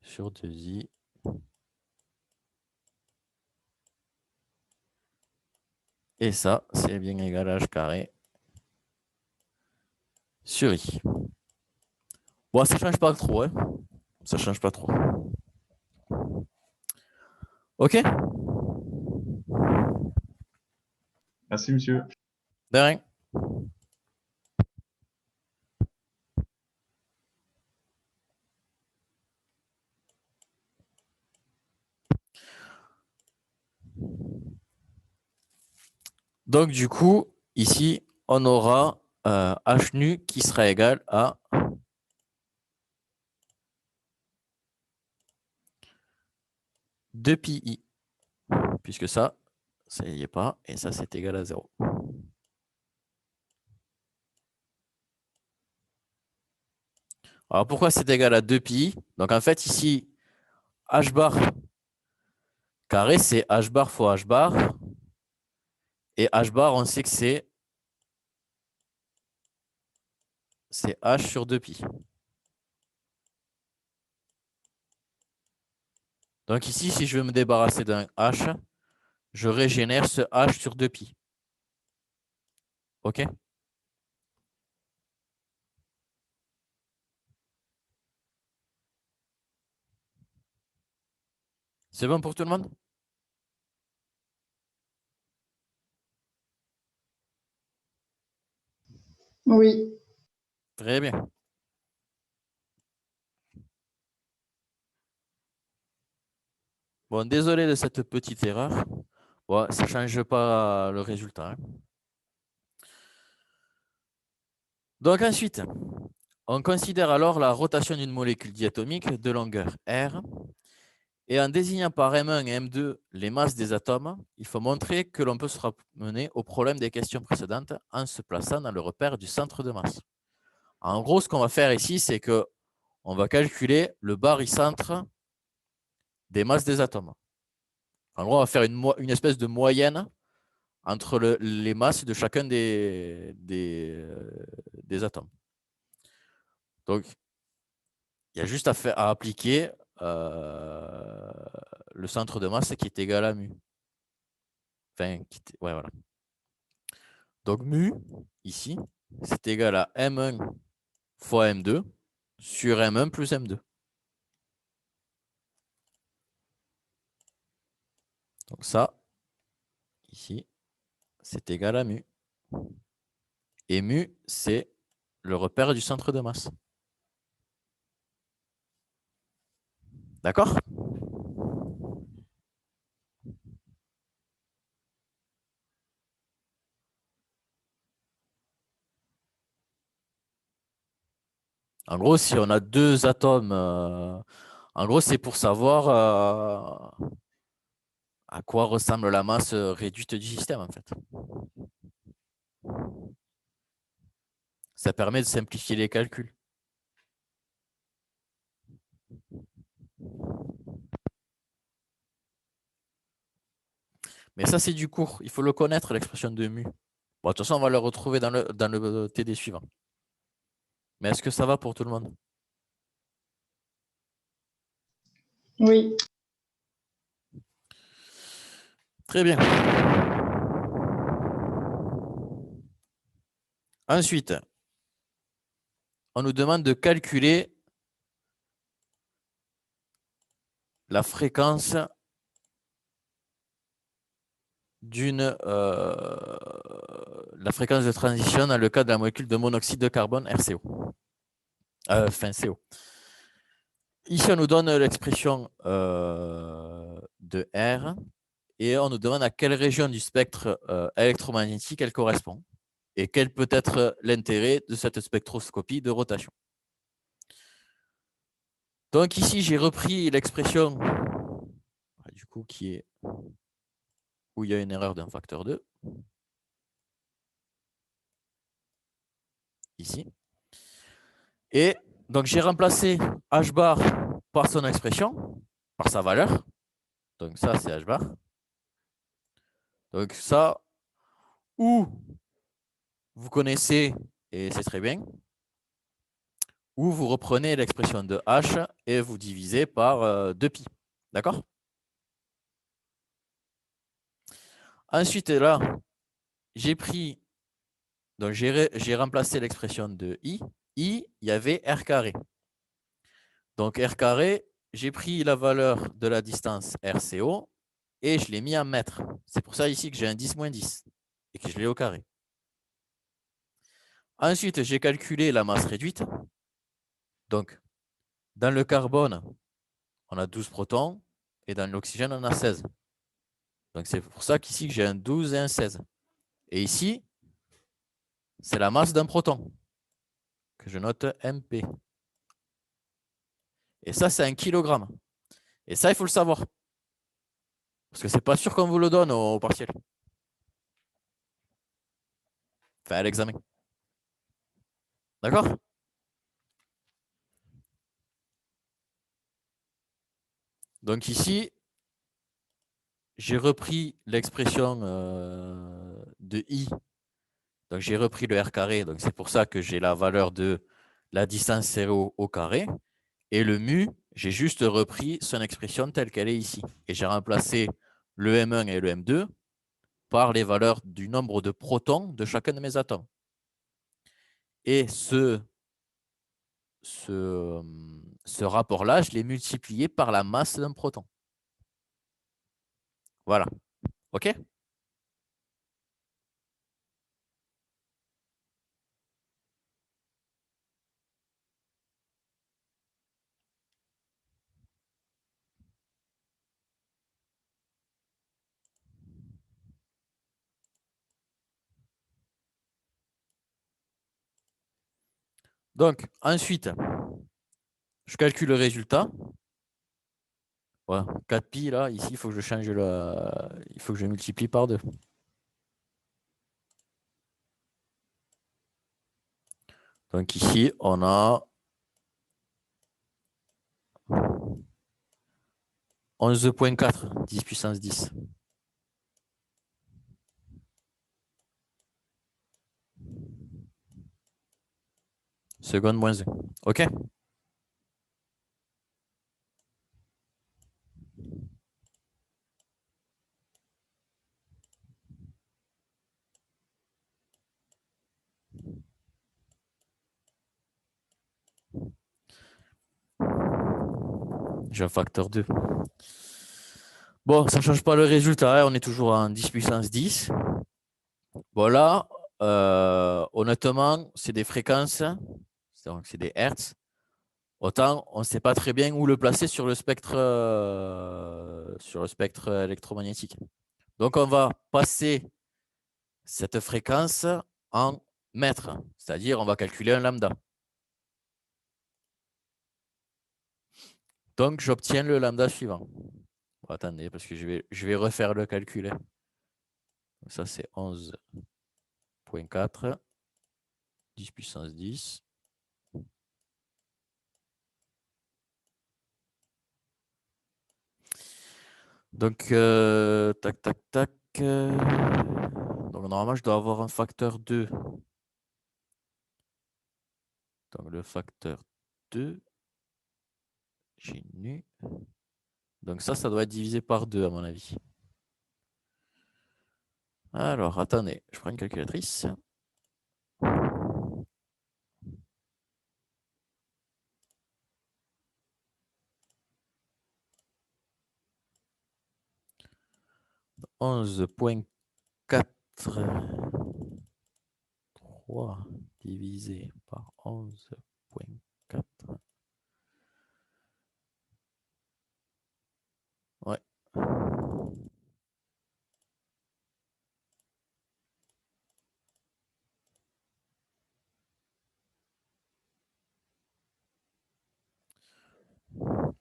sur 2i. Et ça, c'est bien égal à H carré sur I. Bon, ça ne change pas trop. Hein. Ça ne change pas trop. OK? Merci, monsieur. De rien. Donc, du coup, ici, on aura H nu qui sera égal à 2pi, puisque ça n'y est pas, et ça, c'est égal à 0. Alors, pourquoi c'est égal à 2pi? Donc, en fait, ici, H bar carré, c'est H bar fois H bar. Et H bar, on sait que c'est H sur 2pi. Donc ici, si je veux me débarrasser d'un H, je régénère ce H sur 2pi. OK? C'est bon pour tout le monde? Oui. Très bien. Bon, désolé de cette petite erreur. Bon, ça ne change pas le résultat. Hein. Donc ensuite, on considère alors la rotation d'une molécule diatomique de longueur R. Et en désignant par M1 et M2 les masses des atomes, il faut montrer que l'on peut se ramener au problème des questions précédentes en se plaçant dans le repère du centre de masse. En gros, ce qu'on va faire ici, c'est qu'on va calculer le barycentre des masses des atomes. En gros, on va faire une espèce de moyenne entre les masses de chacun des atomes. Donc, il y a juste à appliquer le centre de masse qui est égal à mu. Enfin, ouais, voilà. Donc, mu, ici, c'est égal à M1 fois M2 sur M1 plus M2. Donc ça, ici, c'est égal à mu. Et mu, c'est le repère du centre de masse. D'accord? En gros, si on a deux atomes, en gros, c'est pour savoir à quoi ressemble la masse réduite du système, en fait. Ça permet de simplifier les calculs. Mais ça, c'est du cours. Il faut le connaître, l'expression de mu. Bon, de toute façon, on va le retrouver dans le TD suivant. Mais est-ce que ça va pour tout le monde? Oui. Très bien. Ensuite, on nous demande de calculer la fréquence la fréquence de transition dans le cas de la molécule de monoxyde de carbone RCO. Enfin, CO. Ici, on nous donne l'expression de R et on nous demande à quelle région du spectre électromagnétique elle correspond et quel peut être l'intérêt de cette spectroscopie de rotation. Donc ici, j'ai repris l'expression du coup qui est où il y a une erreur d'un facteur 2. Ici. Et donc, j'ai remplacé H bar par son expression, par sa valeur. Donc, ça, c'est H bar. Donc, ça, ou vous connaissez, et c'est très bien, ou vous reprenez l'expression de H et vous divisez par 2pi. D'accord? Ensuite, là, j'ai pris, donc j'ai remplacé l'expression de I. I, il y avait R carré. Donc, R carré, j'ai pris la valeur de la distance RCO et je l'ai mis en mètres. C'est pour ça ici que j'ai un 10 moins 10 et que je l'ai au carré. Ensuite, j'ai calculé la masse réduite. Donc, dans le carbone, on a 12 protons et dans l'oxygène, on a 16. Donc, c'est pour ça qu'ici, j'ai un 12 et un 16. Et ici, c'est la masse d'un proton que je note MP. Et ça, c'est un kilogramme. Et ça, il faut le savoir. Parce que ce n'est pas sûr qu'on vous le donne au partiel. Enfin, à l'examen. D'accord? Donc ici, j'ai repris l'expression de I. Donc j'ai repris le R carré. Donc c'est pour ça que j'ai la valeur de la distance 0 au carré. Et le mu, j'ai juste repris son expression telle qu'elle est ici. Et j'ai remplacé le M1 et le M2 par les valeurs du nombre de protons de chacun de mes atomes. Et ce rapport-là, je l'ai multiplié par la masse d'un proton. Voilà. OK? Donc, ensuite, je calcule le résultat. Voilà, 4pi, là, ici, il faut que je change il faut que je multiplie par 2. Donc ici, on a 11,4, 10 puissance 10. Seconde moins 1. OK? J'ai un facteur 2. Bon, ça ne change pas le résultat. Hein. On est toujours en 10 puissance 10. Bon, là, honnêtement, c'est des fréquences. Donc, c'est des hertz. Autant, on ne sait pas très bien où le placer sur le spectre électromagnétique. Donc, on va passer cette fréquence en mètres. C'est-à-dire, on va calculer un lambda. Donc, j'obtiens le lambda suivant. Bon, attendez, parce que je vais refaire le calcul. Hein. Ça, c'est 11,4, 10 puissance 10. Donc, tac, tac, tac. Donc, normalement, je dois avoir un facteur 2. Donc, le facteur 2, j'ai nu. Donc, ça doit être divisé par 2, à mon avis. Alors, attendez, je prends une calculatrice. « 11,4 3 divisé par 11,4. » Ouais.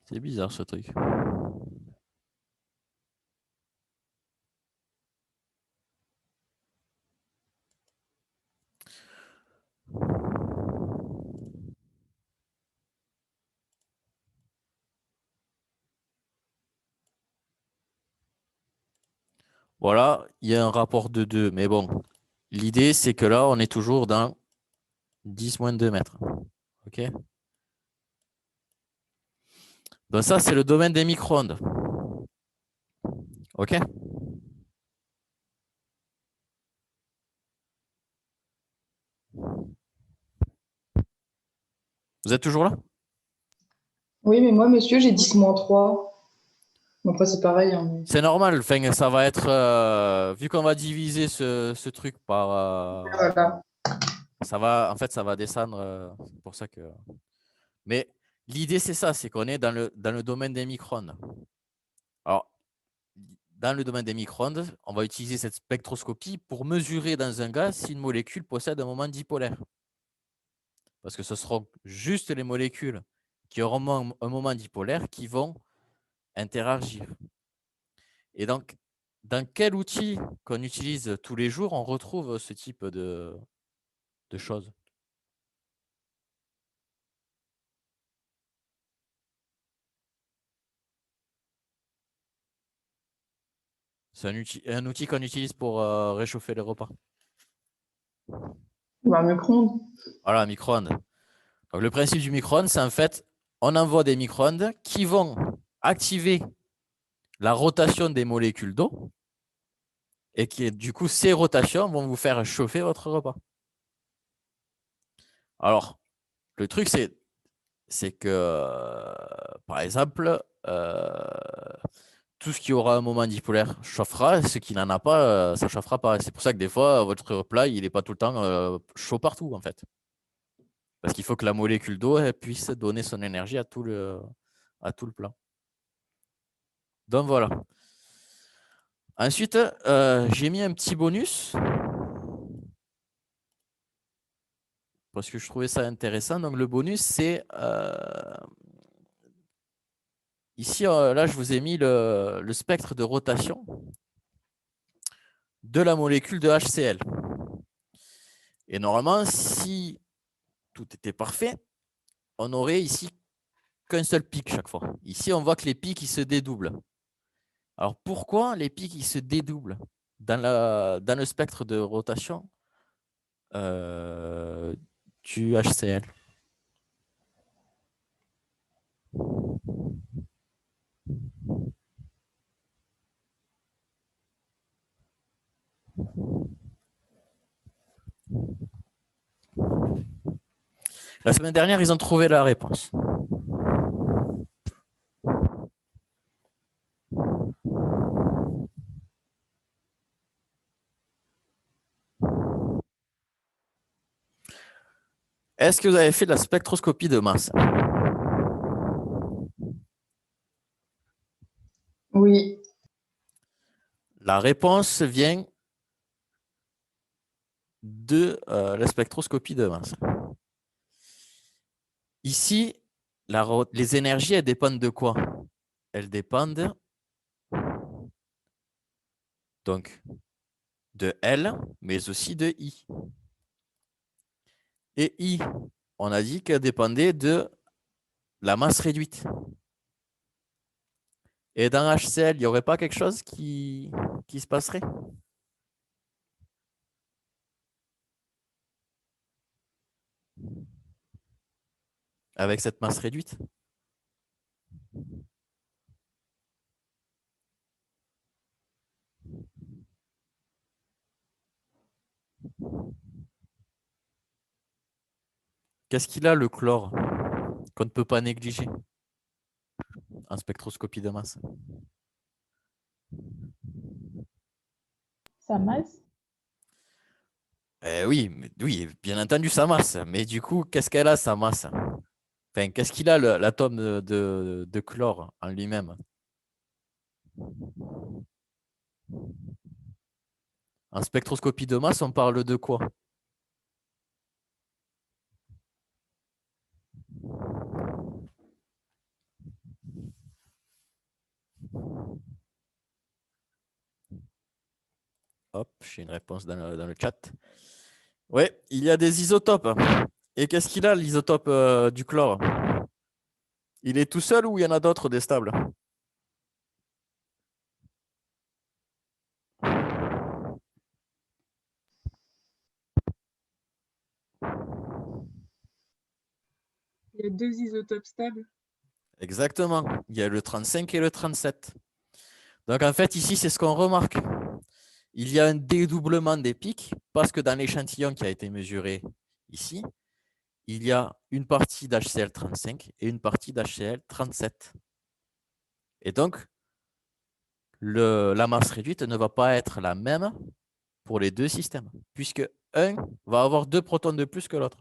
C'est bizarre ce truc. Voilà, il y a un rapport de 2, mais bon, l'idée c'est que là, on est toujours dans 10 moins 2 mètres. OK? Donc ça, c'est le domaine des micro-ondes. OK? Vous êtes toujours là? Oui, mais moi, monsieur, j'ai 10-3. Après, c'est pareil. Hein. C'est normal, enfin, ça va être, vu qu'on va diviser ce truc par, Voilà. en fait, ça va descendre, c'est pour ça que. Mais l'idée, c'est ça, c'est qu'on est dans le domaine des micro-ondes. Alors, dans le domaine des micro-ondes, on va utiliser cette spectroscopie pour mesurer dans un gaz si une molécule possède un moment dipolaire. Parce que ce seront juste les molécules qui auront un moment dipolaire qui vont interagir. Et donc, dans quel outil qu'on utilise tous les jours, on retrouve ce type de choses? C'est un outil qu'on utilise pour réchauffer les repas. Bah, un micro-ondes. Voilà, micro-ondes. Donc, le principe du micro-ondes, c'est en fait, on envoie des micro-ondes qui vont activer la rotation des molécules d'eau et qui, du coup, ces rotations vont vous faire chauffer votre repas. Alors, le truc, c'est que, par exemple, tout ce qui aura un moment dipolaire chauffera, ce qui n'en a pas, ça ne chauffera pas. C'est pour ça que des fois, votre plat, il n'est pas tout le temps chaud partout, en fait. Parce qu'il faut que la molécule d'eau puisse donner son énergie à tout le plat. Donc, voilà. Ensuite, j'ai mis un petit bonus parce que je trouvais ça intéressant. Donc, le bonus, c'est ici, là, je vous ai mis le spectre de rotation de la molécule de HCl. Et normalement, si tout était parfait, on aurait ici qu'un seul pic chaque fois. Ici, on voit que les pics ils se dédoublent. Alors, pourquoi les pics ils se dédoublent dans le spectre de rotation du HCl? La semaine dernière, ils ont trouvé la réponse. Est-ce que vous avez fait de la spectroscopie de masse? Oui. La réponse vient de la spectroscopie de masse. Ici, les énergies, elles dépendent de quoi? Elles dépendent donc de L, mais aussi de I. Et I, on a dit qu'elle dépendait de la masse réduite. Et dans HCl, il n'y aurait pas quelque chose qui se passerait? Avec cette masse réduite? Qu'est-ce qu'il a, le chlore, qu'on ne peut pas négliger en spectroscopie de masse? Sa masse, Oui, oui, bien entendu, sa masse. Mais du coup, qu'est-ce qu'elle a, sa masse? Enfin, qu'est-ce qu'il a, l'atome de chlore en lui-même? En spectroscopie de masse, on parle de quoi? Hop, j'ai une réponse dans le chat. Oui, il y a des isotopes. Et qu'est-ce qu'il a, l'isotope du chlore? Il est tout seul ou il y en a d'autres des stables? Il y a 2 isotopes stables. Exactement. Il y a le 35 et le 37. Donc, en fait, ici, c'est ce qu'on remarque. Il y a un dédoublement des pics parce que dans l'échantillon qui a été mesuré ici, il y a une partie d'HCl 35 et une partie d'HCl 37. Et donc, la masse réduite ne va pas être la même pour les deux systèmes, puisque un va avoir 2 protons de plus que l'autre.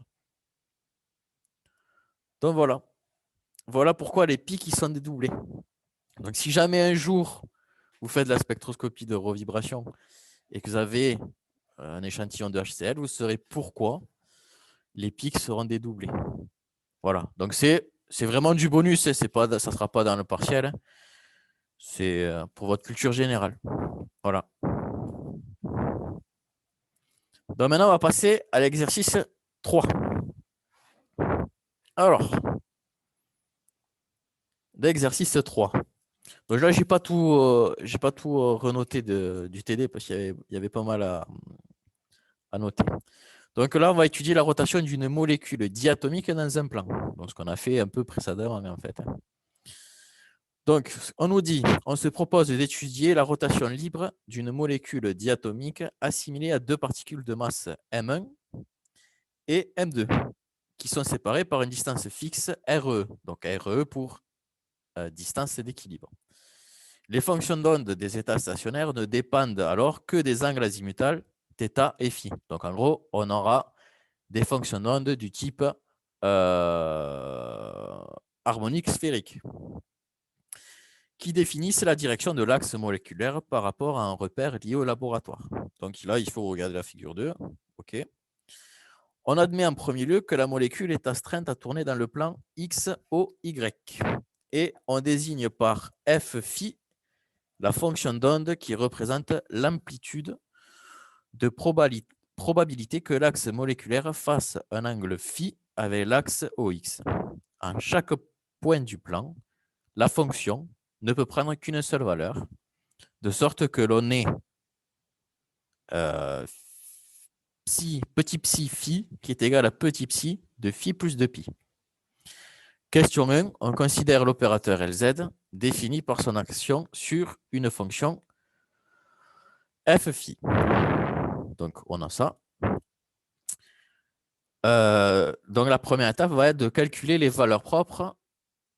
Donc voilà. Voilà pourquoi les pics ils sont dédoublés. Donc si jamais un jour vous faites de la spectroscopie de revibration et que vous avez un échantillon de HCl, vous saurez pourquoi les pics seront dédoublés. Voilà. Donc c'est vraiment du bonus, ça ne sera pas dans le partiel. C'est pour votre culture générale. Voilà. Donc maintenant, on va passer à l'exercice 3. Alors, l'exercice 3. Donc là, je n'ai pas tout, renoté du TD parce qu'il y avait pas mal à noter. Donc là, on va étudier la rotation d'une molécule diatomique dans un plan. Donc, ce qu'on a fait un peu précédemment, en fait. Donc, on nous dit, on se propose d'étudier la rotation libre d'une molécule diatomique assimilée à 2 particules de masse M1 et M2, qui sont séparées par une distance fixe RE. Donc, RE pour distance d'équilibre. Les fonctions d'onde des états stationnaires ne dépendent alors que des angles azimutales θ et φ. Donc, en gros, on aura des fonctions d'onde du type harmonique sphérique qui définissent la direction de l'axe moléculaire par rapport à un repère lié au laboratoire. Donc là, il faut regarder la figure 2. OK. On admet en premier lieu que la molécule est astreinte à tourner dans le plan X, O, Y. Et on désigne par Fφ la fonction d'onde qui représente l'amplitude de probabilité que l'axe moléculaire fasse un angle phi avec l'axe OX. En chaque point du plan, la fonction ne peut prendre qu'une seule valeur, de sorte que l'on ait petit psi phi qui est égal à petit psi de phi plus de pi. Question 1, on considère l'opérateur Lz défini par son action sur une fonction f phi. Donc, on a ça. Donc, la première étape va être de calculer les valeurs propres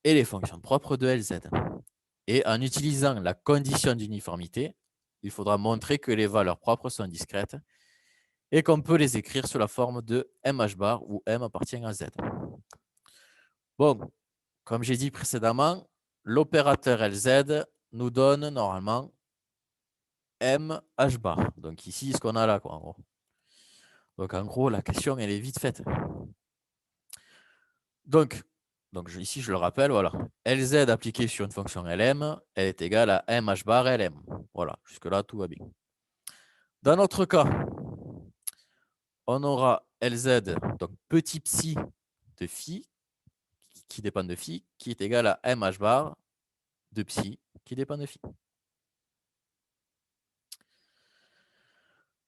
et les fonctions propres de Lz. Et en utilisant la condition d'uniformité, il faudra montrer que les valeurs propres sont discrètes et qu'on peut les écrire sous la forme de mh bar où m appartient à z. Bon, comme j'ai dit précédemment, l'opérateur Lz nous donne normalement mh bar. Donc ici, ce qu'on a là, quoi, en gros. Donc en gros, la question, elle est vite faite. Donc, Donc ici, je le rappelle, voilà. Lz appliqué sur une fonction Lm, elle est égale à m h bar Lm. Voilà, jusque-là, tout va bien. Dans notre cas, on aura Lz, donc petit psi de phi, qui dépend de phi, qui est égal à m h bar de psi, qui dépend de phi.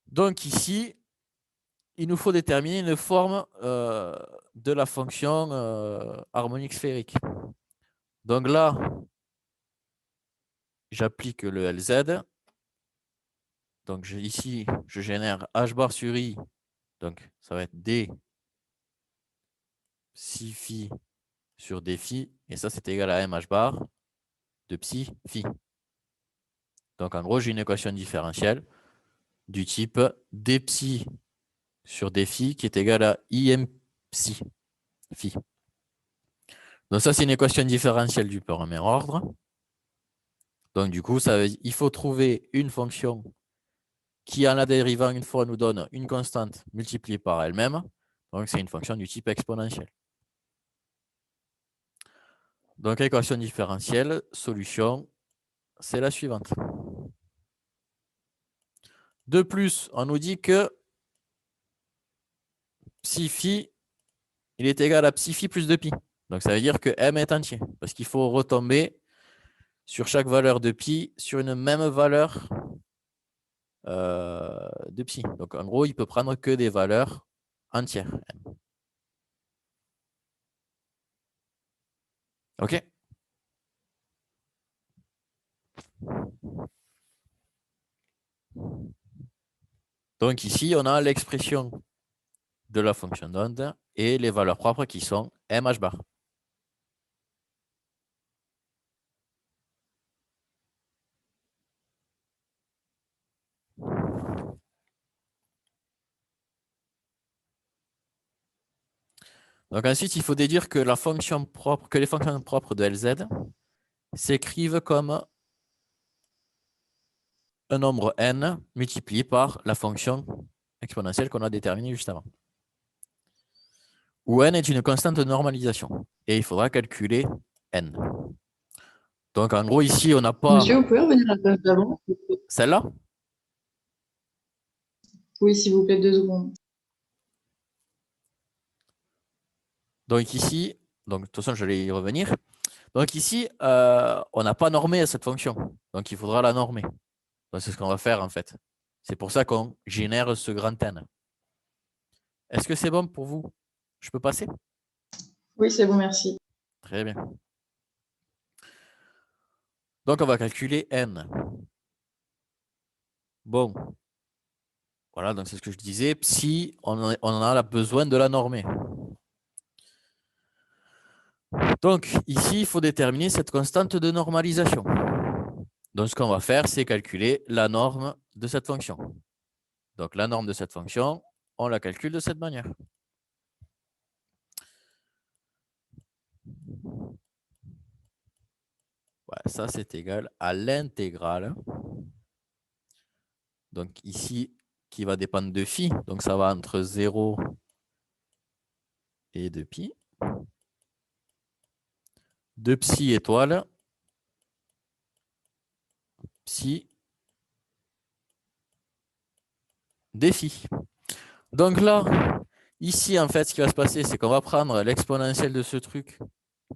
Donc ici, il nous faut déterminer une forme de la fonction harmonique sphérique. Donc là, j'applique le Lz. Donc ici, je génère h bar sur i. Donc ça va être d psi phi sur d phi. Et ça, c'est égal à m h bar de psi phi. Donc en gros, j'ai une équation différentielle du type d psi sur d phi qui est égal à im psi phi. Donc ça, c'est une équation différentielle du premier ordre. Donc du coup, il faut trouver une fonction qui, en la dérivant une fois, nous donne une constante multipliée par elle-même. Donc c'est une fonction du type exponentielle. Donc équation différentielle, solution, c'est la suivante. De plus, on nous dit que psi phi, il est égal à psi phi plus 2pi. Donc ça veut dire que m est entier, parce qu'il faut retomber sur chaque valeur de pi sur une même valeur de psi. Donc en gros, il peut prendre que des valeurs entières. OK? Donc ici, on a l'expression de la fonction d'onde et les valeurs propres qui sont mh bar. Donc ensuite, il faut déduire que les fonctions propres de Lz s'écrivent comme un nombre n multiplié par la fonction exponentielle qu'on a déterminée juste avant. Où n est une constante de normalisation. Et il faudra calculer n. Donc en gros, ici, on n'a pas Monsieur, vous pouvez revenir à la page d'avant? celle-là. Oui, s'il vous plaît, 2 secondes. Donc ici, donc de toute façon, je vais y revenir. Donc ici, on n'a pas normé cette fonction. Donc il faudra la normer. C'est ce qu'on va faire en fait. C'est pour ça qu'on génère ce grand n. Est-ce que c'est bon pour vous? Je peux passer? Oui, c'est bon, merci. Très bien. Donc on va calculer n. Bon. Voilà, donc c'est ce que je disais. Psi, on a besoin de la normer. Donc ici, il faut déterminer cette constante de normalisation. Donc ce qu'on va faire, c'est calculer la norme de cette fonction. Donc la norme de cette fonction, on la calcule de cette manière. Ouais, ça, c'est égal à l'intégrale. Donc ici, qui va dépendre de phi. Donc ça va entre 0 et 2pi. De psi étoile. Psi des phi. Donc là, ici, en fait, ce qui va se passer, c'est qu'on va prendre l'exponentielle de ce truc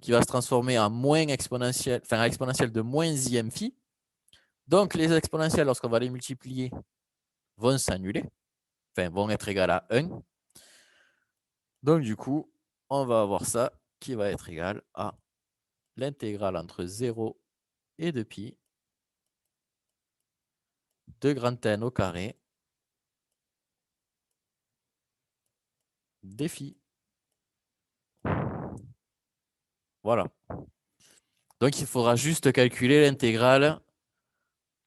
qui va se transformer en moins exponentielle, enfin, à exponentielle de moins im phi. Donc, les exponentielles, lorsqu'on va les multiplier, vont s'annuler, enfin, vont être égales à 1. Donc, du coup, on va avoir ça qui va être égal à l'intégrale entre 0 et 2pi de grand N au carré des phi. Voilà. Donc, il faudra juste calculer l'intégrale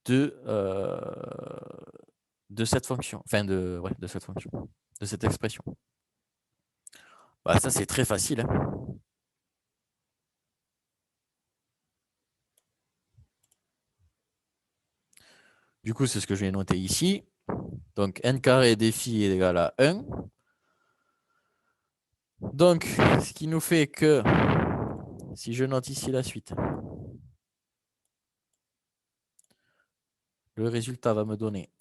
de cette fonction, enfin de cette fonction, de cette expression. Bah, ça, c'est très facile. Hein. Du coup, c'est ce que je vais noter ici. Donc, n carré des phi est égal à 1. Donc, ce qui nous fait que Si je note ici la suite, le résultat va me donner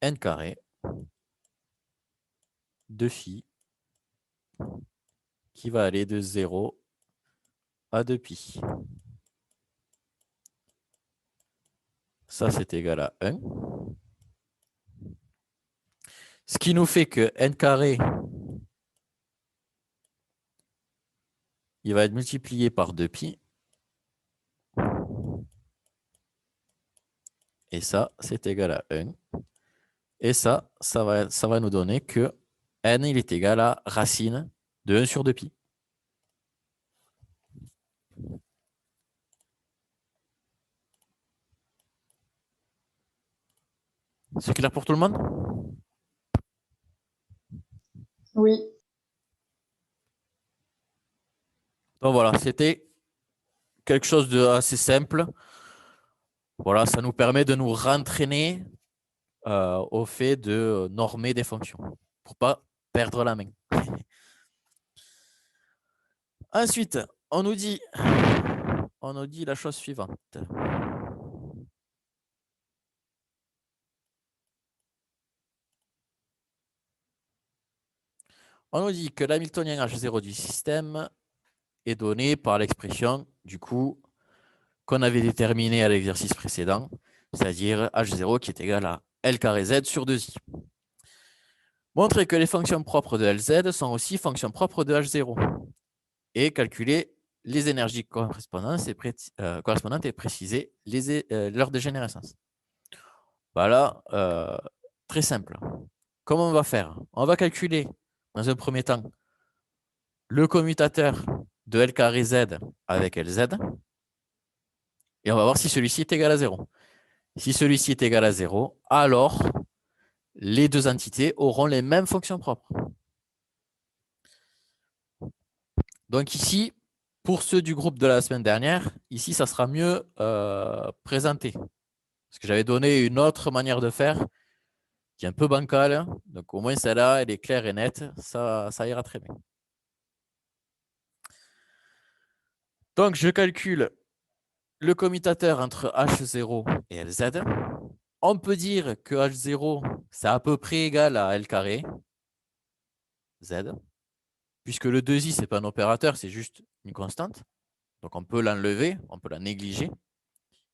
n carré de phi qui va aller de 0 à 2pi. Ça, c'est égal à 1. Ce qui nous fait que n carré, il va être multiplié par 2pi. Et ça, c'est égal à 1. Et ça va nous donner que n, il est égal à racine de 1 sur 2pi. C'est clair pour tout le monde? Oui. Donc voilà, c'était quelque chose d'assez simple. Voilà, ça nous permet de nous rentraîner au fait de normer des fonctions pour ne pas perdre la main. Ensuite, on nous dit la chose suivante. On nous dit que l'hamiltonien H0 du système est donné par l'expression, du coup, qu'on avait déterminée à l'exercice précédent, c'est-à-dire H0 qui est égal à L carré Z sur 2i. Montrer que les fonctions propres de Lz sont aussi fonctions propres de H0 et calculer les énergies correspondantes et préciser leur dégénérescence. Voilà, très simple. Comment on va faire? On va calculer, dans un premier temps, le commutateur de L carré Z avec Lz et on va voir si celui-ci est égal à 0. Si celui-ci est égal à 0, alors les deux entités auront les mêmes fonctions propres. Donc ici, pour ceux du groupe de la semaine dernière, ici, ça sera mieux présenté. Parce que j'avais donné une autre manière de faire qui est un peu bancale. Donc au moins celle-là, elle est claire et nette. Ça ira très bien. Donc je calcule le commutateur entre H0 et Lz. On peut dire que H0, c'est à peu près égal à L carré Z. Puisque le 2i, ce n'est pas un opérateur, c'est juste une constante. Donc on peut l'enlever, on peut la négliger.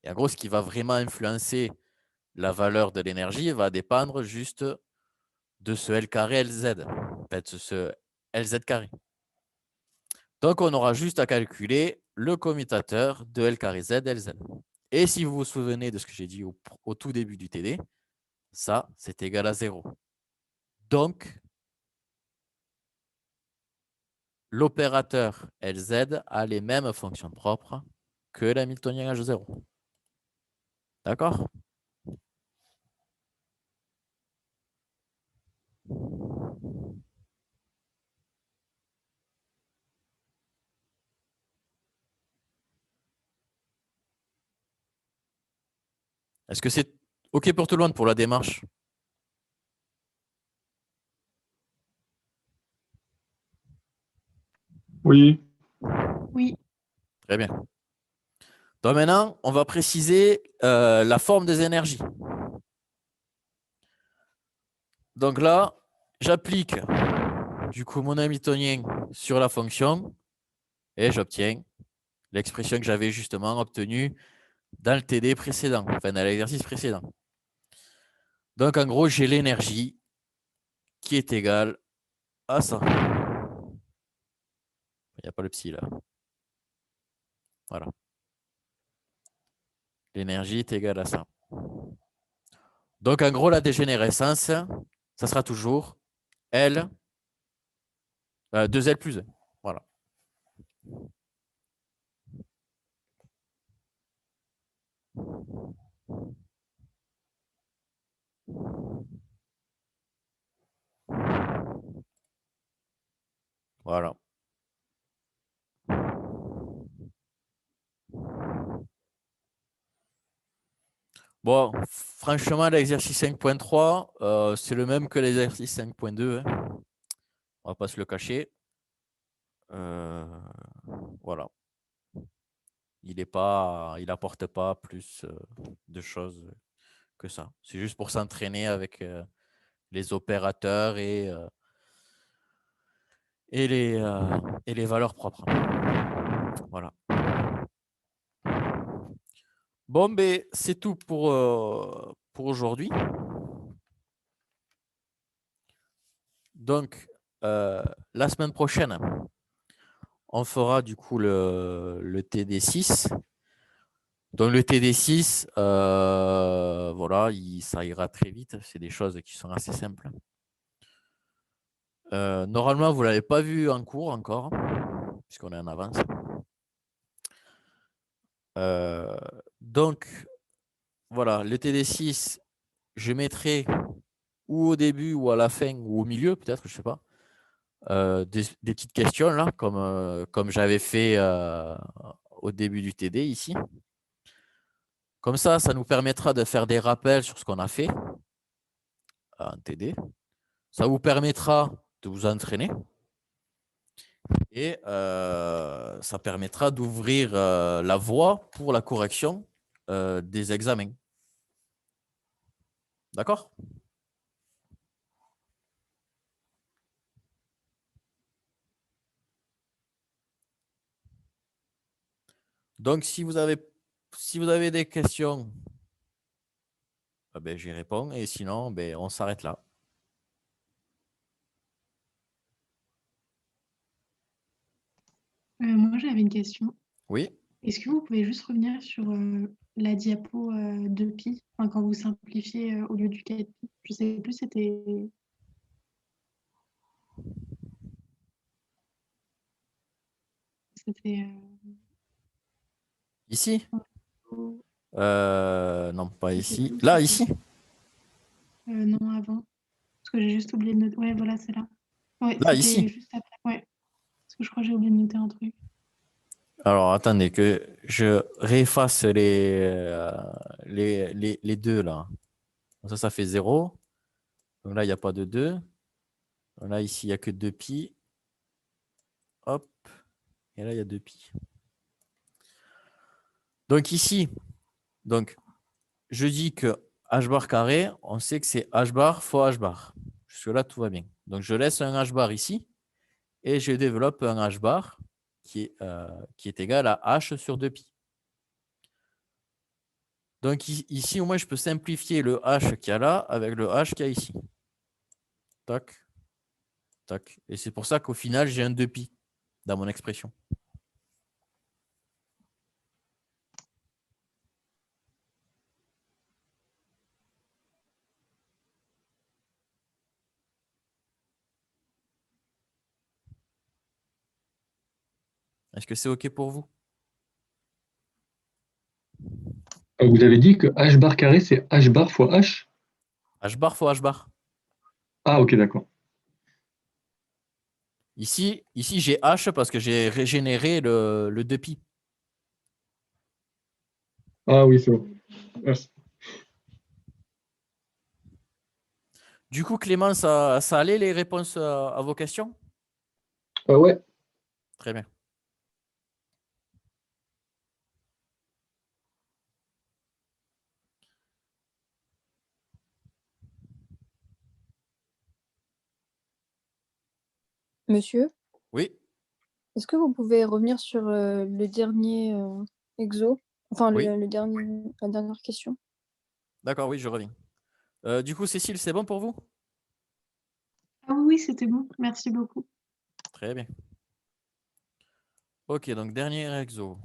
Et en gros, ce qui va vraiment influencer la valeur de l'énergie va dépendre juste de ce L carré Lz, en fait, ce Lz carré. Donc, on aura juste à calculer le commutateur de L carré Z Lz. Et si vous vous souvenez de ce que j'ai dit au tout début du TD, ça, c'est égal à 0. Donc, l'opérateur Lz a les mêmes fonctions propres que l'hamiltonien H0. D'accord? Est-ce que c'est OK pour tout le monde pour la démarche? Oui. Oui. Très bien. Donc maintenant, on va préciser la forme des énergies. Donc là, j'applique du coup mon hamiltonien sur la fonction et j'obtiens l'expression que j'avais justement obtenue dans le TD précédent, enfin dans l'exercice précédent. Donc en gros, j'ai l'énergie qui est égale à ça. Il n'y a pas le psi là. Voilà. L'énergie est égale à ça. Donc en gros, la dégénérescence, ça sera toujours L, 2L plus 1. Voilà. Voilà. Bon, franchement, l'exercice 5.3, c'est le même que l'exercice 5.2. Hein. On va pas se le cacher. Voilà. Il apporte pas plus de choses que ça. C'est juste pour s'entraîner avec les opérateurs et les valeurs propres. Voilà. Bon, ben, c'est tout pour aujourd'hui. Donc, la semaine prochaine, on fera du coup le TD6. Donc, le TD6, voilà, ça ira très vite. C'est des choses qui sont assez simples. Normalement, vous ne l'avez pas vu en cours encore, puisqu'on est en avance. Donc, voilà, le TD6, je mettrai ou au début ou à la fin ou au milieu, peut-être, je ne sais pas, des petites questions, là, comme j'avais fait au début du TD ici. Comme ça nous permettra de faire des rappels sur ce qu'on a fait en TD. Ça vous permettra de vous entraîner et ça permettra d'ouvrir la voie pour la correction des examens. D'accord? Donc, si vous avez des questions, ben, j'y réponds. Et sinon, ben, on s'arrête là. Moi, j'avais une question. Oui. Est-ce que vous pouvez juste revenir sur la diapo de pi, enfin, quand vous simplifiez au lieu du 4 pi? Je sais plus, c'était Ici? oh, Non, pas je sais ici. plus, Là, c'était ici? non avant, parce que j'ai juste oublié de noter. Ouais, voilà, c'est là. Ouais, Là, c'était ici. juste après. Ouais, parce que je crois que j'ai oublié de noter un truc. Alors, attendez que je réefface les deux là. Ça fait 0. Donc là, il n'y a pas de 2. Là, ici, il n'y a que 2 pi. Hop. Et là, il y a 2 pi. Donc ici, je dis que h bar carré, on sait que c'est h bar fois h bar. Jusque-là, tout va bien. Donc, je laisse un h bar ici et je développe un h bar qui est égal à h sur 2 pi. Donc ici, au moins, je peux simplifier le h qu'il y a là avec le h qu'il y a ici. Tac, tac. Et c'est pour ça qu'au final, j'ai un 2pi dans mon expression. Est-ce que c'est OK pour vous? Vous avez dit que h bar carré, c'est h bar fois h? H bar fois h bar. Ah, ok, d'accord. Ici j'ai h parce que j'ai régénéré le 2pi. Ah oui, c'est bon. Merci. Du coup, Clément, ça allait les réponses à vos questions? Ouais. Très bien. Monsieur, Oui, est-ce que vous pouvez revenir sur le dernier exo? Enfin, oui. la dernière question. D'accord, oui, je reviens. Du coup, Cécile, c'est bon pour vous? Ah oui, c'était bon. Merci beaucoup. Très bien. OK, donc dernier exo.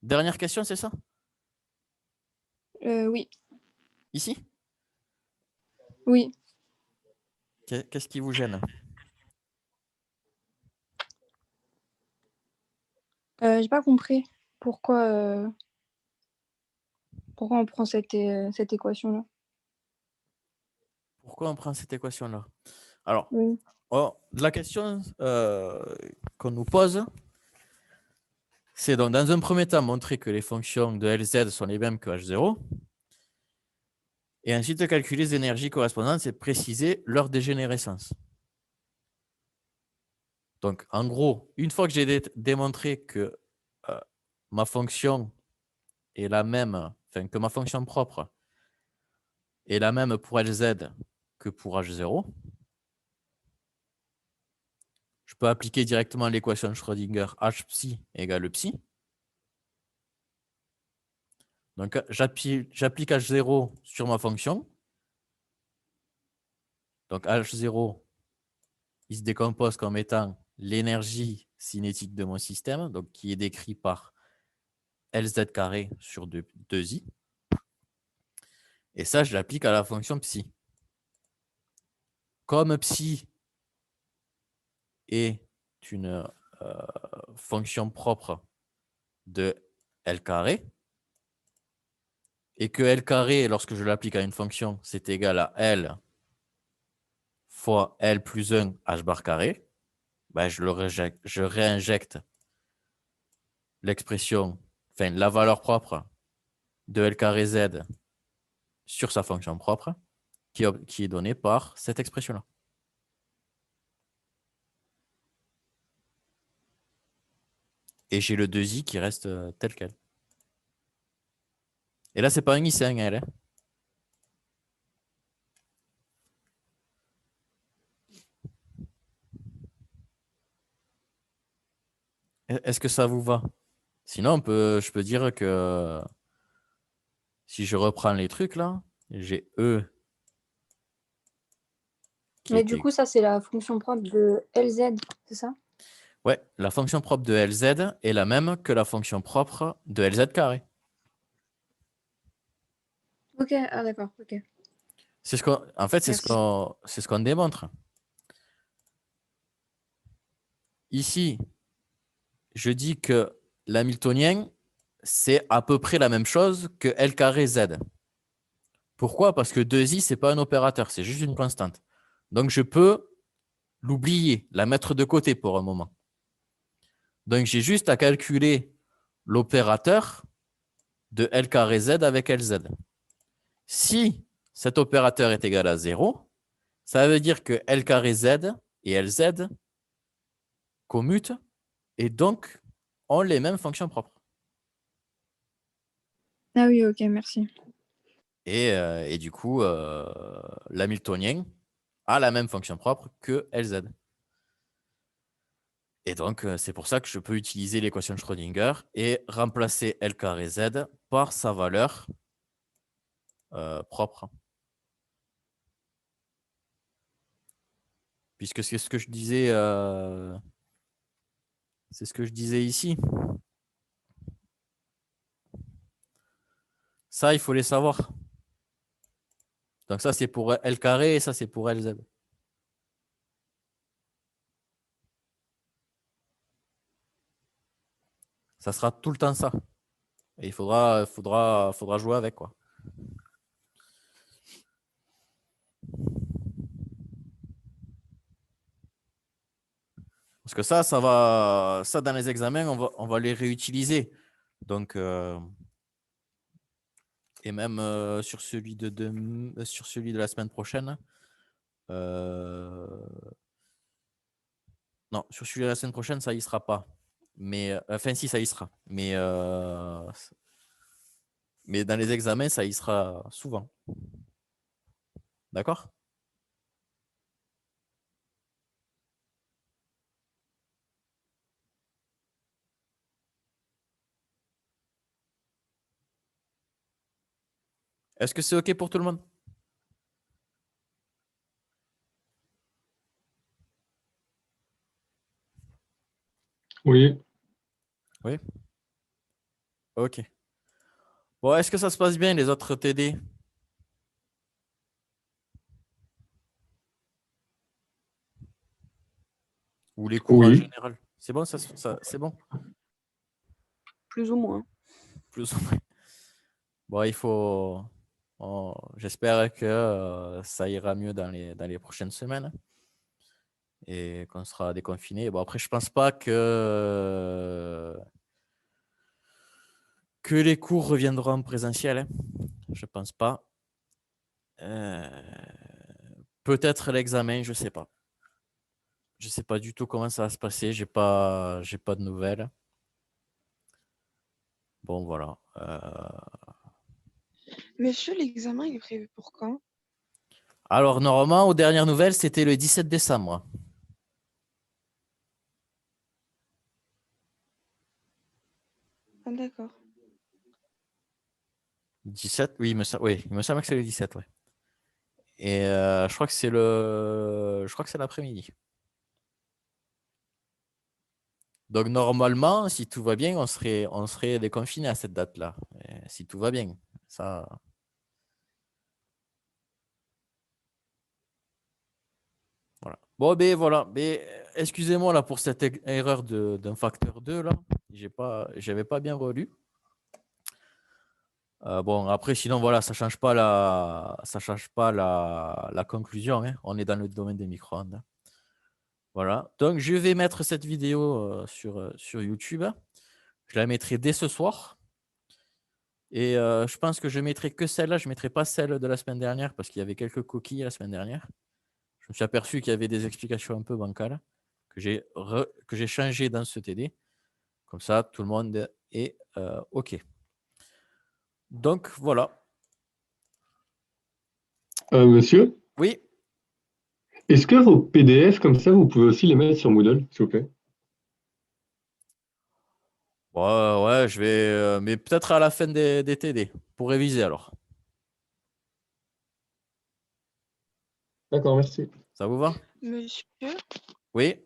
Dernière question, c'est ça? Oui, Ici? oui. Qu'est-ce qui vous gêne? J'ai pas compris pourquoi on prend cette équation-là. Pourquoi on prend cette équation-là? Alors, Oui. la question qu'on nous pose, c'est donc dans un premier temps montrer que les fonctions de Lz sont les mêmes que H0. Et ensuite, calculer les énergies correspondantes et préciser leur dégénérescence. Donc, en gros, une fois que j'ai démontré que ma fonction est la même, enfin, que ma fonction propre est la même pour LZ que pour H0, je peux appliquer directement l'équation Schrödinger H psi égale psi. Donc, j'applique H0 sur ma fonction. Donc, H0, il se décompose comme étant l'énergie cinétique de mon système, donc qui est décrit par LZ carré sur 2i. Et ça, je l'applique à la fonction psi. Comme psi est une fonction propre de L carré, et que L carré, lorsque je l'applique à une fonction, c'est égal à L fois L plus 1 H bar carré, ben je réinjecte l'expression, enfin la valeur propre de L carré Z sur sa fonction propre, qui est donnée par cette expression-là. Et j'ai le 2i qui reste tel quel. Et là, c'est pas un i, c'est un L. Hein. Est-ce que ça vous va? Sinon, je peux dire que si je reprends les trucs là, j'ai E. Mais du coup, ça, c'est la fonction propre de LZ, c'est ça? Ouais, la fonction propre de LZ est la même que la fonction propre de LZ carré. Ok, ah d'accord, ok. En fait, c'est Merci. ce qu'on démontre. Ici, je dis que l'hamiltonien, c'est à peu près la même chose que L carré Z. Pourquoi? Parce que 2i, ce n'est pas un opérateur, c'est juste une constante. Donc, je peux l'oublier, la mettre de côté pour un moment. Donc, j'ai juste à calculer l'opérateur de L carré Z avec LZ. Si cet opérateur est égal à 0, ça veut dire que L carré Z et LZ commutent et donc ont les mêmes fonctions propres. Ah oui, ok, merci. Et du coup, l'hamiltonien a la même fonction propre que LZ. Et donc, c'est pour ça que je peux utiliser l'équation de Schrödinger et remplacer L carré Z par sa valeur propre. Puisque c'est ce que je disais, c'est ce que je disais ici. Ça, il faut les savoir. Donc ça, c'est pour L carré et ça, c'est pour LZ. Ça sera tout le temps ça. Et il faudra jouer avec, quoi. Parce que ça dans les examens, on va les réutiliser. Donc, et même sur celui de la semaine prochaine. Non, sur celui de la semaine prochaine, ça y sera pas. Mais enfin, si, ça y sera. Mais dans les examens, ça y sera souvent. D'accord? Est-ce que c'est OK pour tout le monde? Oui. Oui. OK. Bon, est-ce que ça se passe bien, les autres TD? Ou les cours en Oui. général? C'est bon, c'est bon? Plus ou moins. Plus ou moins. Bon, j'espère que ça ira mieux dans les prochaines semaines et qu'on sera déconfiné. Bon, après, je pense pas que les cours reviendront en présentiel. Hein. Je pense pas. Peut-être l'examen, je sais pas. Je sais pas du tout comment ça va se passer. J'ai pas de nouvelles. Bon, voilà. Monsieur, l'examen, il est prévu pour quand? Alors, normalement, aux dernières nouvelles, c'était le 17 décembre. Ah, d'accord. 17, oui, oui, il me semble que c'est le 17, ouais. Et je crois que c'est l'après-midi. Donc normalement, si tout va bien, on serait déconfiné à cette date-là. Si tout va bien, ça. Voilà. Bon, ben voilà. Ben, excusez-moi là pour cette erreur d'un facteur 2 là. J'avais pas bien relu. Bon, après, sinon, voilà, ça change pas la conclusion, hein. On est dans le domaine des micro-ondes. Voilà. Donc, je vais mettre cette vidéo sur YouTube. Je la mettrai dès ce soir. Et je pense que je mettrai que celle-là. Je ne mettrai pas celle de la semaine dernière parce qu'il y avait quelques coquilles la semaine dernière. Je me suis aperçu qu'il y avait des explications un peu bancales que j'ai changé dans ce TD. Comme ça, tout le monde est OK. Donc, voilà. Monsieur, Oui. est-ce que vos PDF, comme ça, vous pouvez aussi les mettre sur Moodle, s'il vous plaît? Ouais, je vais. Mais peut-être à la fin des TD pour réviser alors. D'accord, merci. Ça vous va? Monsieur, Oui.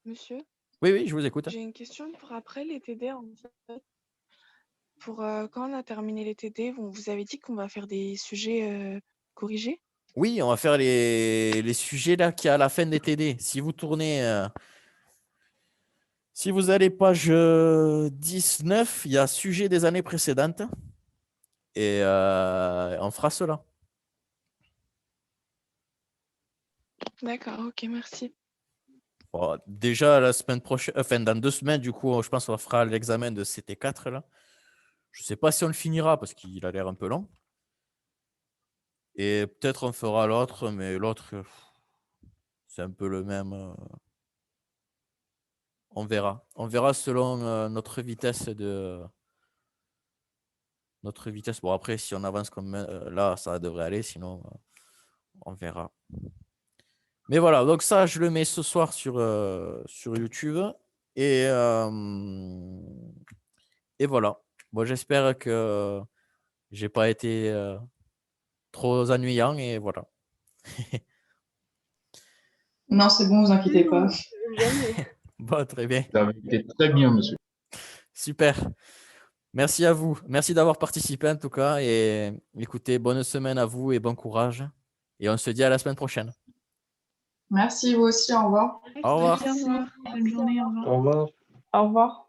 monsieur, Oui, je vous écoute. j'ai une question pour après les TD, en fait. Pour quand on a terminé les TD, vous avez dit qu'on va faire des sujets corrigés? Oui, on va faire les sujets là qui à la fin des TD. Si vous tournez. Si vous allez page 19, il y a sujet des années précédentes. Et on fera cela. D'accord, ok, merci. Bon, déjà, la semaine prochaine, enfin, dans 2 semaines, du coup, je pense qu'on fera l'examen de CT4 là. Je ne sais pas si on le finira parce qu'il a l'air un peu long. Et peut-être on fera l'autre, mais l'autre, c'est un peu le même. On verra. On verra selon notre vitesse Notre vitesse. Bon, après, si on avance comme là, ça devrait aller. Sinon, on verra. Mais voilà, donc ça, je le mets ce soir sur YouTube. Et, et voilà. Bon, j'espère que j'ai pas été trop ennuyant. Et voilà. Non, c'est bon, vous inquiétez pas. Bon, très bien. Vous avez été très bien, monsieur. Super. Merci à vous. Merci d'avoir participé en tout cas. Et écoutez, bonne semaine à vous et bon courage. Et on se dit à la semaine prochaine. Merci, vous aussi, au revoir. Au revoir. Merci, au revoir. Bonne journée, au revoir. Au revoir. Au revoir.